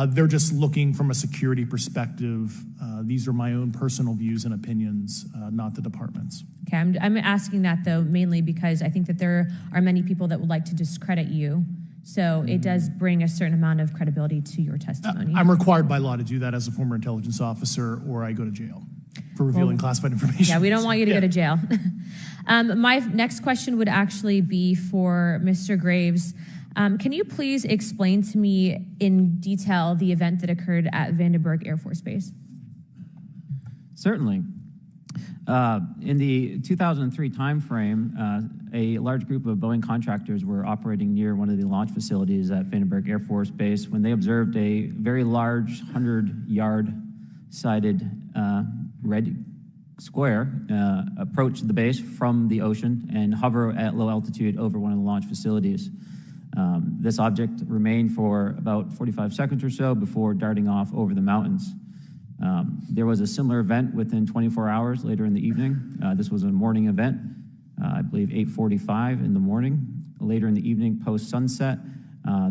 Speaker 5: they're just looking from a security perspective. These are my own personal views and opinions, not the department's.
Speaker 7: Okay, I'm asking that though mainly because I think that there are many people that would like to discredit you, so it does bring a certain amount of credibility to your testimony.
Speaker 5: I'm required by law to do that as a former intelligence officer, or I go to jail for revealing classified information.
Speaker 7: Yeah, we don't want you to go to jail. My next question would actually be for Mr. Graves. Can you please explain to me in detail the event that occurred at Vandenberg Air Force Base?
Speaker 1: Certainly. In the 2003 timeframe, a large group of Boeing contractors were operating near one of the launch facilities at Vandenberg Air Force Base when they observed a very large 100-yard sided red square approach the base from the ocean and hover at low altitude over one of the launch facilities. This object remained for about 45 seconds or so before darting off over the mountains. There was a similar event within 24 hours later in the evening. This was a morning event, I believe 8:45 in the morning. Later in the evening, post-sunset,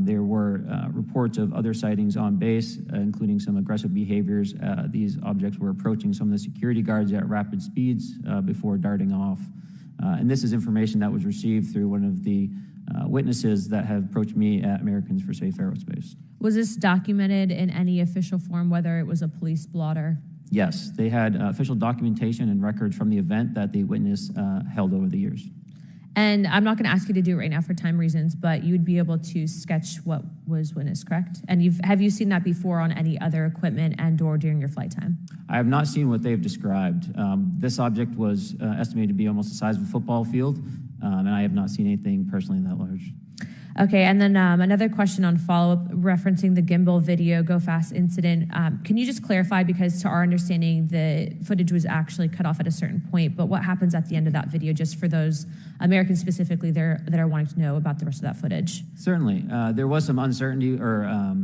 Speaker 1: there were reports of other sightings on base, including some aggressive behaviors. These objects were approaching some of the security guards at rapid speeds before darting off. And this is information that was received through one of the witnesses that have approached me at Americans for Safe Aerospace.
Speaker 7: Was this documented in any official form, whether it was a police blotter?
Speaker 1: Yes, they had official documentation and records from the event that the witness held over the years.
Speaker 7: And I'm not going to ask you to do it right now for time reasons, but you would be able to sketch what was witnessed, correct? And have you seen that before on any other equipment and or during your flight time? I
Speaker 1: have not seen what they've described. This object was estimated to be almost the size of a football field, and I have not seen anything personally that large.
Speaker 7: Okay, and then another question on follow-up referencing the gimbal video go fast incident. Can you just clarify, because to our understanding, the footage was actually cut off at a certain point, but what happens at the end of that video, just for those Americans specifically that are wanting to know about the rest of that footage? Certainly. There was some uncertainty or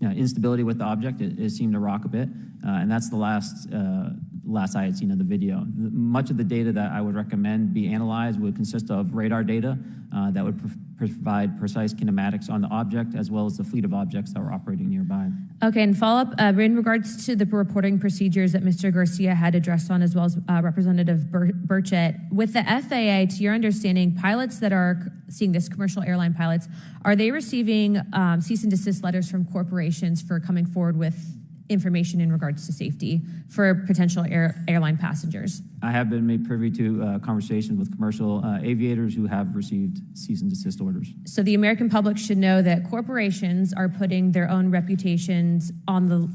Speaker 7: instability with the object. It seemed to rock a bit, and that's the last I had seen of the video. Much of the data that I would recommend be analyzed would consist of radar data that would provide precise kinematics on the object, as well as the fleet of objects that were operating nearby. Okay, and follow-up, in regards to the reporting procedures that Mr. Garcia had addressed on, as well as Representative Burchett, with the FAA, to your understanding, pilots that are seeing this, commercial airline pilots, are they receiving cease and desist letters from corporations for coming forward with information in regards to safety for potential airline passengers?
Speaker 1: I have been made privy to conversations with commercial aviators who have received cease and desist orders.
Speaker 7: So the American public should know that corporations are putting their own reputations on the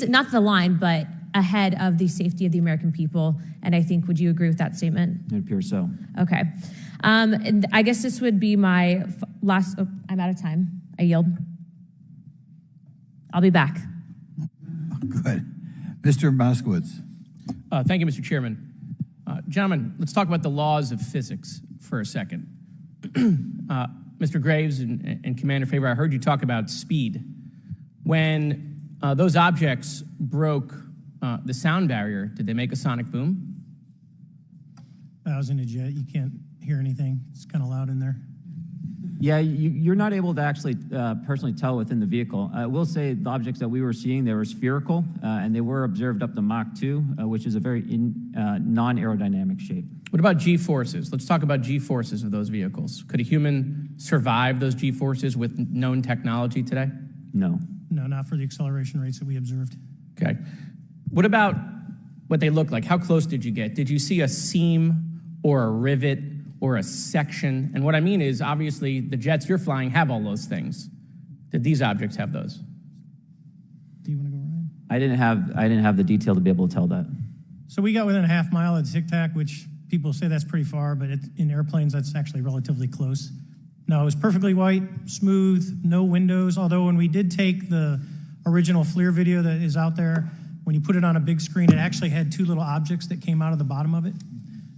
Speaker 7: not the line, but ahead of the safety of the American people. And I think, would you agree with that statement?
Speaker 1: It appears so.
Speaker 7: Okay. And I guess this would be my last, I'm out of time. I yield. I'll be back.
Speaker 3: Good. Mr. Moskowitz.
Speaker 10: Thank you, Mr. Chairman. Gentlemen, let's talk about the laws of physics for a second. Mr. Graves and Commander Favor, I heard you talk about speed. When those objects broke the sound barrier, did they make a sonic boom?
Speaker 6: I was in a jet. You can't hear anything. It's kind of loud in there.
Speaker 1: Yeah, you're not able to actually personally tell within the vehicle. I will say the objects that we were seeing, they were spherical, and they were observed up to Mach 2, which is a very non-aerodynamic shape.
Speaker 10: What about G-forces? Let's talk about G-forces of those vehicles. Could a human survive those G-forces with known technology today?
Speaker 1: No.
Speaker 6: No, not for the acceleration rates that we observed.
Speaker 10: Okay. What about what they look like? How close did you get? Did you see a seam or a rivet or a section? And what I mean is, obviously, the jets you're flying have all those things. Did these objects have those?
Speaker 6: Do you want to go, Ryan?
Speaker 1: I didn't have the detail to be able to tell that.
Speaker 6: So we got within a half mile at Tic Tac, which people say that's pretty far, but in airplanes, that's actually relatively close. No, it was perfectly white, smooth, no windows, although when we did take the original FLIR video that is out there, when you put it on a big screen, it actually had two little objects that came out of the bottom of it.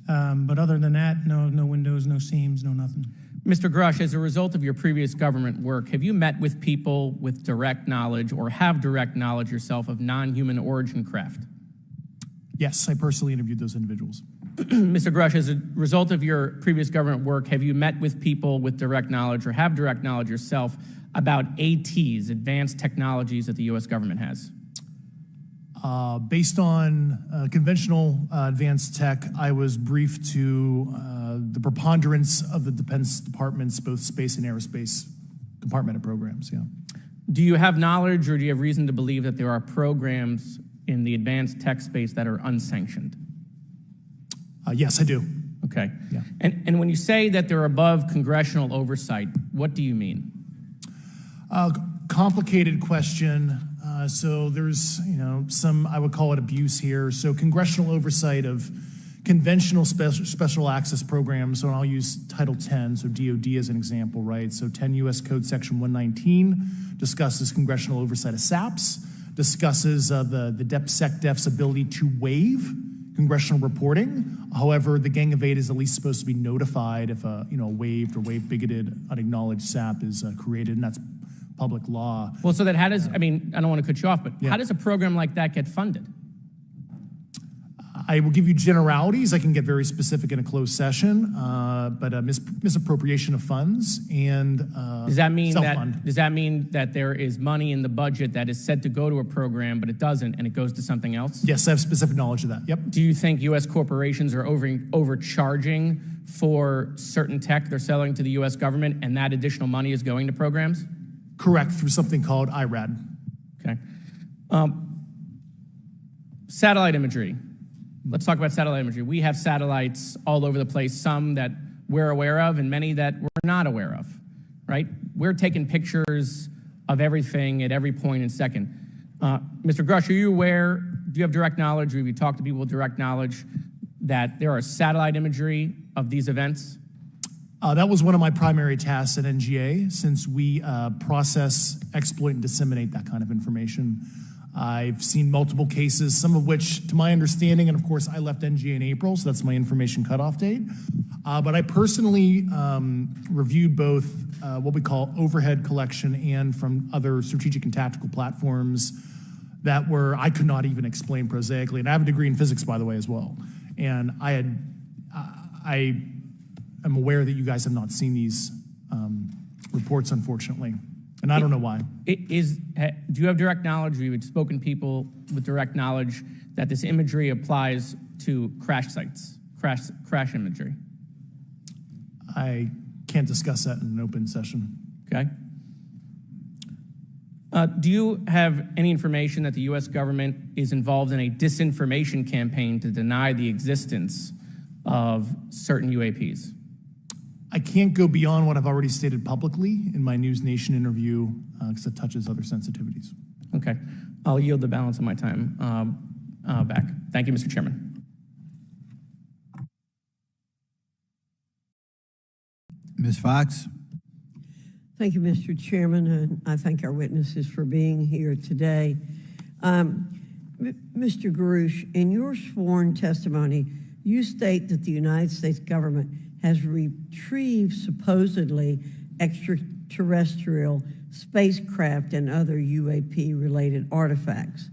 Speaker 6: But other than that, no windows, no seams, no nothing.
Speaker 10: Mr. Grush, as a result of your previous government work, have you met with people with direct knowledge or have direct knowledge yourself of non-human origin craft?
Speaker 5: Yes, I personally interviewed those individuals.
Speaker 10: Mr. Grush, as a result of your previous government work, have you met with people with direct knowledge or have direct knowledge yourself about ATs, advanced technologies that the U.S. government has?
Speaker 5: Based on conventional advanced tech, I was briefed to the preponderance of the Defense Department's both space and aerospace compartmented programs, yeah.
Speaker 10: Do you have knowledge or do you have reason to believe that there are programs in the advanced tech space that are unsanctioned?
Speaker 5: Yes, I do.
Speaker 10: Okay.
Speaker 5: Yeah.
Speaker 10: And when you say that they're above congressional oversight, what do you mean?
Speaker 5: Complicated question. So there's, some, I would call it abuse here. So congressional oversight of conventional special access programs. So I'll use Title 10, so DOD as an example, right? So 10 U.S. Code Section 119 discusses congressional oversight of SAPs, discusses the DepSecDef's ability to waive congressional reporting. However, the Gang of Eight is at least supposed to be notified if a waived or waive bigoted unacknowledged SAP is created, and that's public law.
Speaker 10: Well, so that how does, I don't want to cut you off, but how does a program like that get funded?
Speaker 5: I will give you generalities. I can get very specific in a closed session, but misappropriation of funds and
Speaker 10: does that mean
Speaker 5: self-fund.
Speaker 10: Does that mean that there is money in the budget that is said to go to a program, but it doesn't, and it goes to something else?
Speaker 5: Yes, I have specific knowledge of that. Yep.
Speaker 10: Do you think U.S. corporations are overcharging for certain tech they're selling to the U.S. government, and that additional money is going to programs?
Speaker 5: Correct, through something called IRAD.
Speaker 10: Okay. Satellite imagery. Let's talk about satellite imagery. We have satellites all over the place, some that we're aware of and many that we're not aware of, right? We're taking pictures of everything at every point and second. Mr. Grush, are you aware, do you have direct knowledge, or have you talked to people with direct knowledge that there are satellite imagery of these events?
Speaker 5: That was one of my primary tasks at NGA, since we process, exploit, and disseminate that kind of information. I've seen multiple cases, some of which, to my understanding, and of course I left NGA in April, so that's my information cutoff date. But I personally reviewed both what we call overhead collection and from other strategic and tactical platforms that I could not even explain prosaically. And I have a degree in physics, by the way, as well. And I am aware that you guys have not seen these reports, unfortunately. And I don't know why.
Speaker 10: Do you have direct knowledge, or you've spoken to people with direct knowledge that this imagery applies to crash sites, crash imagery?
Speaker 5: I can't discuss that in an open session.
Speaker 10: Okay. Do you have any information that the U.S. government is involved in a disinformation campaign to deny the existence of certain UAPs?
Speaker 5: I can't go beyond what I've already stated publicly in my News Nation interview because it touches other sensitivities.
Speaker 10: Okay. I'll yield the balance of my time back. Thank you, Mr. Chairman.
Speaker 3: Ms. Fox?
Speaker 9: Thank you, Mr. Chairman, and I thank our witnesses for being here today. Mr. Garouche, in your sworn testimony, you state that the United States government has retrieved supposedly extraterrestrial spacecraft and other UAP-related artifacts.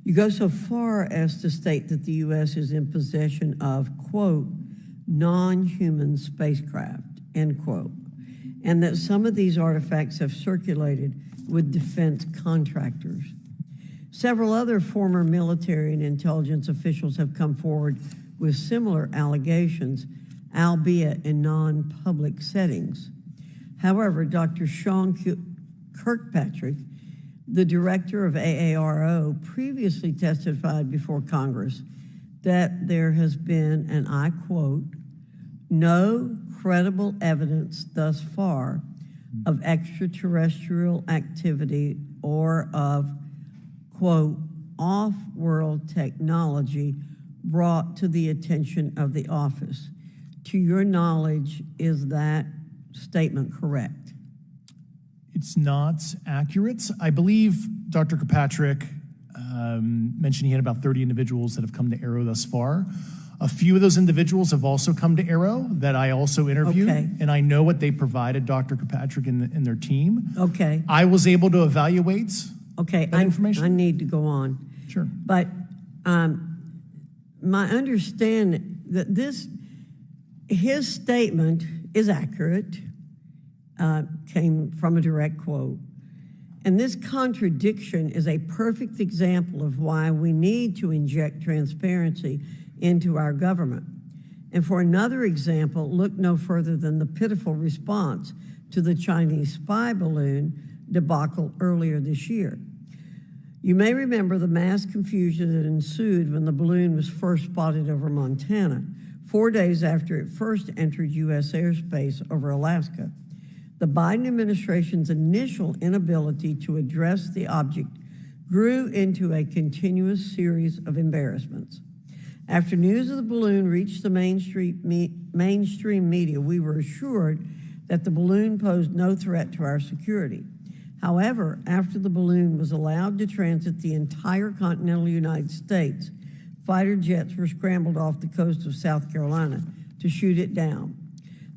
Speaker 9: You go so far as to state that the U.S. is in possession of, quote, non-human spacecraft, end quote, and that some of these artifacts have circulated with defense contractors. Several other former military and intelligence officials have come forward with similar allegations, albeit in non-public settings. However, Dr. Sean Kirkpatrick, the director of AARO, previously testified before Congress that there has been, and I quote, no credible evidence thus far of extraterrestrial activity or of, quote, off-world technology brought to the attention of the office. To your knowledge, is that statement correct?
Speaker 5: It's not accurate. I believe Dr. Kirkpatrick mentioned he had about 30 individuals that have come to Arrow thus far. A few of those individuals have also come to Arrow that I also interviewed,
Speaker 9: okay,
Speaker 5: and I know what they provided Dr. Kirkpatrick and their team.
Speaker 9: Okay.
Speaker 5: I was able to evaluate
Speaker 9: that
Speaker 5: information.
Speaker 9: I need to go on.
Speaker 5: Sure.
Speaker 9: But my understanding that his statement is accurate, came from a direct quote. And this contradiction is a perfect example of why we need to inject transparency into our government. And for another example, look no further than the pitiful response to the Chinese spy balloon debacle earlier this year. You may remember the mass confusion that ensued when the balloon was first spotted over Montana, 4 days after it first entered U.S. airspace over Alaska. The Biden administration's initial inability to address the object grew into a continuous series of embarrassments. After news of the balloon reached the mainstream media, we were assured that the balloon posed no threat to our security. However, after the balloon was allowed to transit the entire continental United States, fighter jets were scrambled off the coast of South Carolina to shoot it down.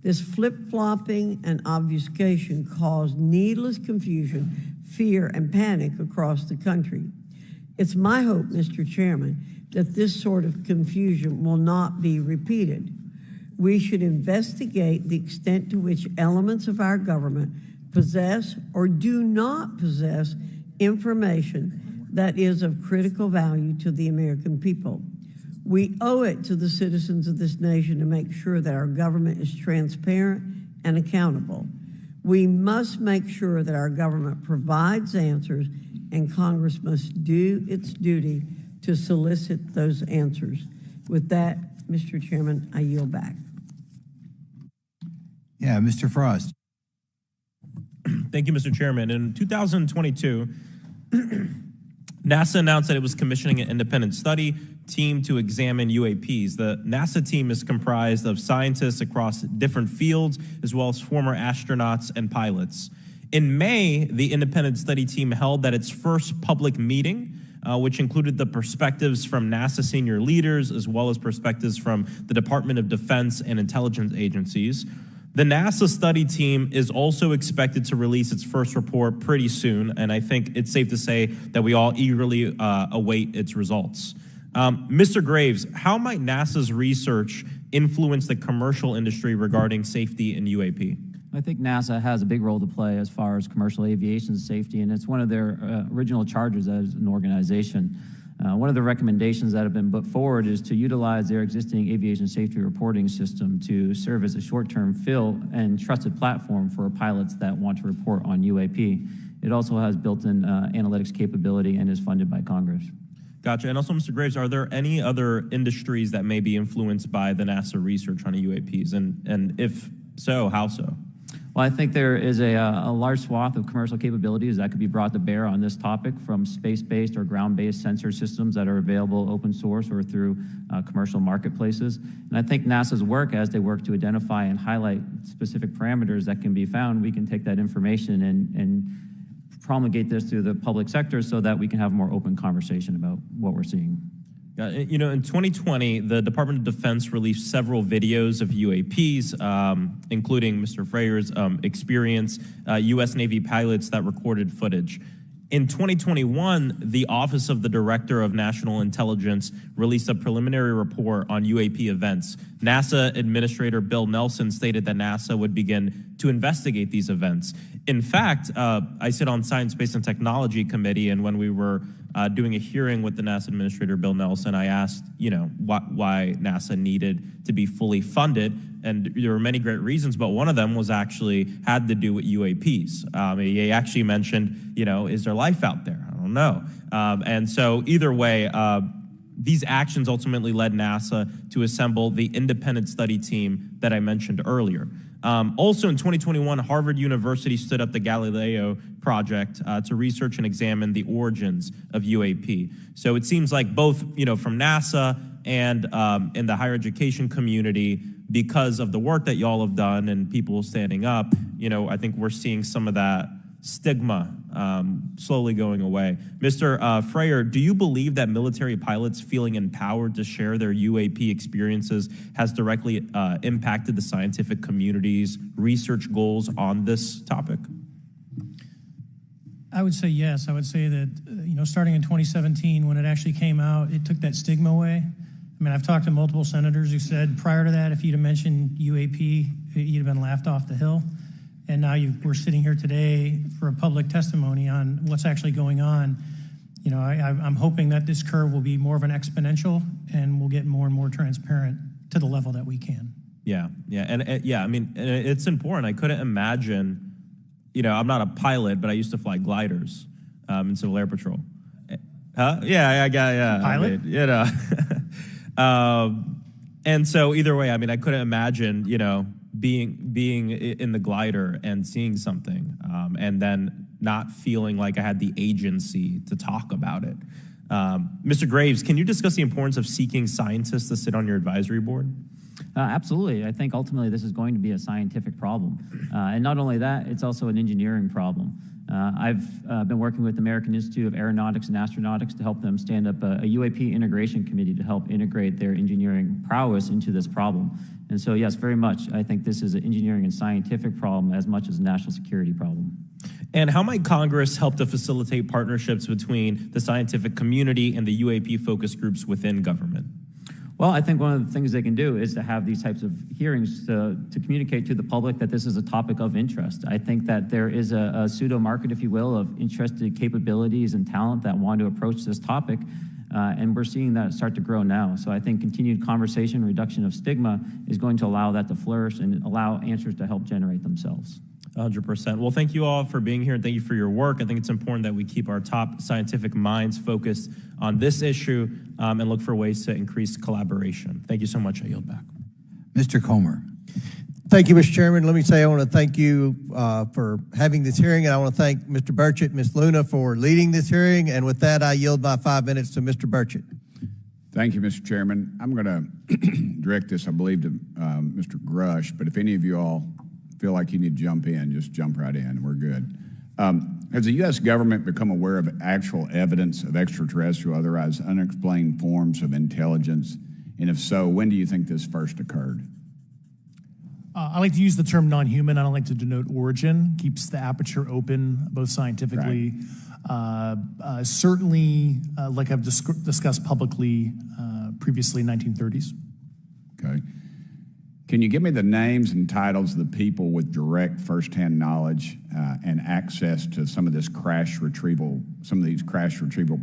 Speaker 9: This flip-flopping and obfuscation caused needless confusion, fear, and panic across the country. It's my hope, Mr. Chairman, that this sort of confusion will not be repeated. We should investigate the extent to which elements of our government possess or do not possess information that is of critical value to the American people. We owe it to the citizens of this nation to make sure that our government is transparent and accountable. We must make sure that our government provides answers, and Congress must do its duty to solicit those answers. With that, Mr. Chairman, I yield back.
Speaker 3: Yeah, Mr. Frost.
Speaker 11: Thank you, Mr. Chairman. In 2022, NASA announced that it was commissioning an independent study team to examine UAPs. The NASA team is comprised of scientists across different fields, as well as former astronauts and pilots. In May, the independent study team held its first public meeting, which included the perspectives from NASA senior leaders, as well as perspectives from the Department of Defense and intelligence agencies. The NASA study team is also expected to release its first report pretty soon, and I think it's safe to say that we all eagerly await its results. Mr. Graves, how might NASA's research influence the commercial industry regarding safety in UAP?
Speaker 1: I think NASA has a big role to play as far as commercial aviation safety, and it's one of their original charges as an organization. One of the recommendations that have been put forward is to utilize their existing aviation safety reporting system to serve as a short-term fill and trusted platform for pilots that want to report on UAP. It also has built-in analytics capability and is funded by Congress.
Speaker 11: Gotcha. And also, Mr. Graves, are there any other industries that may be influenced by the NASA research on UAPs? And if so, how so?
Speaker 1: Well, I think there is a large swath of commercial capabilities that could be brought to bear on this topic, from space-based or ground-based sensor systems that are available open source or through commercial marketplaces. And I think NASA's work, as they work to identify and highlight specific parameters that can be found, we can take that information and promulgate this through the public sector so that we can have a more open conversation about what we're seeing.
Speaker 11: You know, in 2020, the Department of Defense released several videos of UAPs, including Mr. Freyer's experience, U.S. Navy pilots that recorded footage. In 2021, the Office of the Director of National Intelligence released a preliminary report on UAP events. NASA Administrator Bill Nelson stated that NASA would begin to investigate these events. In fact, I sit on Science, Space, and Technology Committee, and when we were doing a hearing with the NASA Administrator Bill Nelson, I asked, why NASA needed to be fully funded, and there were many great reasons, but one of them was actually had to do with UAPs. He actually mentioned, is there life out there? I don't know. And so either way, these actions ultimately led NASA to assemble the independent study team that I mentioned earlier. Also in 2021, Harvard University stood up the Galileo project to research and examine the origins of UAP. So it seems like both, from NASA and in the higher education community, because of the work that y'all have done and people standing up, I think we're seeing some of that stigma slowly going away. Mr. Freyer, do you believe that military pilots feeling empowered to share their UAP experiences has directly impacted the scientific community's research goals on this topic?
Speaker 6: I would say yes. I would say that, starting in 2017, when it actually came out, it took that stigma away. I mean, I've talked to multiple senators who said prior to that, if you'd have mentioned UAP, you'd have been laughed off the hill. And now we're sitting here today for a public testimony on what's actually going on. I'm hoping that this curve will be more of an exponential, and we'll get more and more transparent to the level that we can.
Speaker 11: Yeah. And it's important. I couldn't imagine, I'm not a pilot, but I used to fly gliders in Civil Air Patrol. Huh? Yeah.
Speaker 6: Pilot?
Speaker 11: And so either way, I couldn't imagine, being in the glider and seeing something, and then not feeling like I had the agency to talk about it. Mr. Graves, can you discuss the importance of seeking scientists to sit on your advisory board?
Speaker 1: Absolutely. I think ultimately this is going to be a scientific problem. And not only that, it's also an engineering problem. I've been working with the American Institute of Aeronautics and Astronautics to help them stand up a UAP integration committee to help integrate their engineering prowess into this problem. And so, yes, very much, I think this is an engineering and scientific problem as much as a national security problem.
Speaker 11: And how might Congress help to facilitate partnerships between the scientific community and the UAP focus groups within government?
Speaker 1: Well, I think one of the things they can do is to have these types of hearings to communicate to the public that this is a topic of interest. I think that there is a pseudo-market, if you will, of interested capabilities and talent that want to approach this topic, and we're seeing that start to grow now. So I think continued conversation, reduction of stigma is going to allow that to flourish and allow answers to help generate themselves.
Speaker 11: 100%. Well, thank you all for being here, and thank you for your work. I think it's important that we keep our top scientific minds focused on this issue and look for ways to increase collaboration. Thank you so much. I yield back.
Speaker 3: Mr. Comer.
Speaker 12: Thank you, Mr. Chairman. Let me say I want to thank you for having this hearing, and I want to thank Mr. Burchett, Ms. Luna for leading this hearing. And with that, I yield my 5 minutes to Mr. Burchett.
Speaker 4: Thank you, Mr. Chairman. I'm going to direct this, I believe, to Mr. Grush, but if any of you all feel like you need to jump in, just jump right in. We're good. Has the U.S. government become aware of actual evidence of extraterrestrial, otherwise unexplained forms of intelligence? And if so, when do you think this first occurred?
Speaker 5: I like to use the term non-human. I don't like to denote origin. Keeps the aperture open, both scientifically. Right. Certainly, like I've discussed publicly previously, 1930s.
Speaker 4: Okay. Can you give me the names and titles of the people with direct firsthand knowledge and access to some of these crash retrieval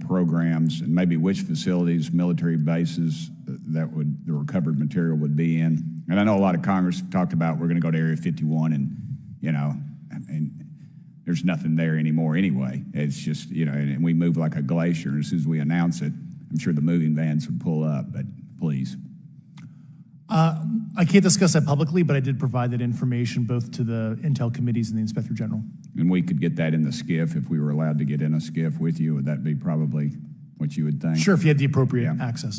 Speaker 4: programs, and maybe which facilities, military bases the recovered material would be in? And I know a lot of Congress talked about we're going to go to Area 51, and there's nothing there anymore anyway. It's just, and we move like a glacier. And as soon as we announce it, I'm sure the moving vans would pull up, but please.
Speaker 5: I can't discuss that publicly, but I did provide that information both to the Intel committees and the Inspector General.
Speaker 4: And we could get that in the SCIF if we were allowed to get in a SCIF with you. Would that be probably what you would think?
Speaker 5: Sure, if you had the appropriate access.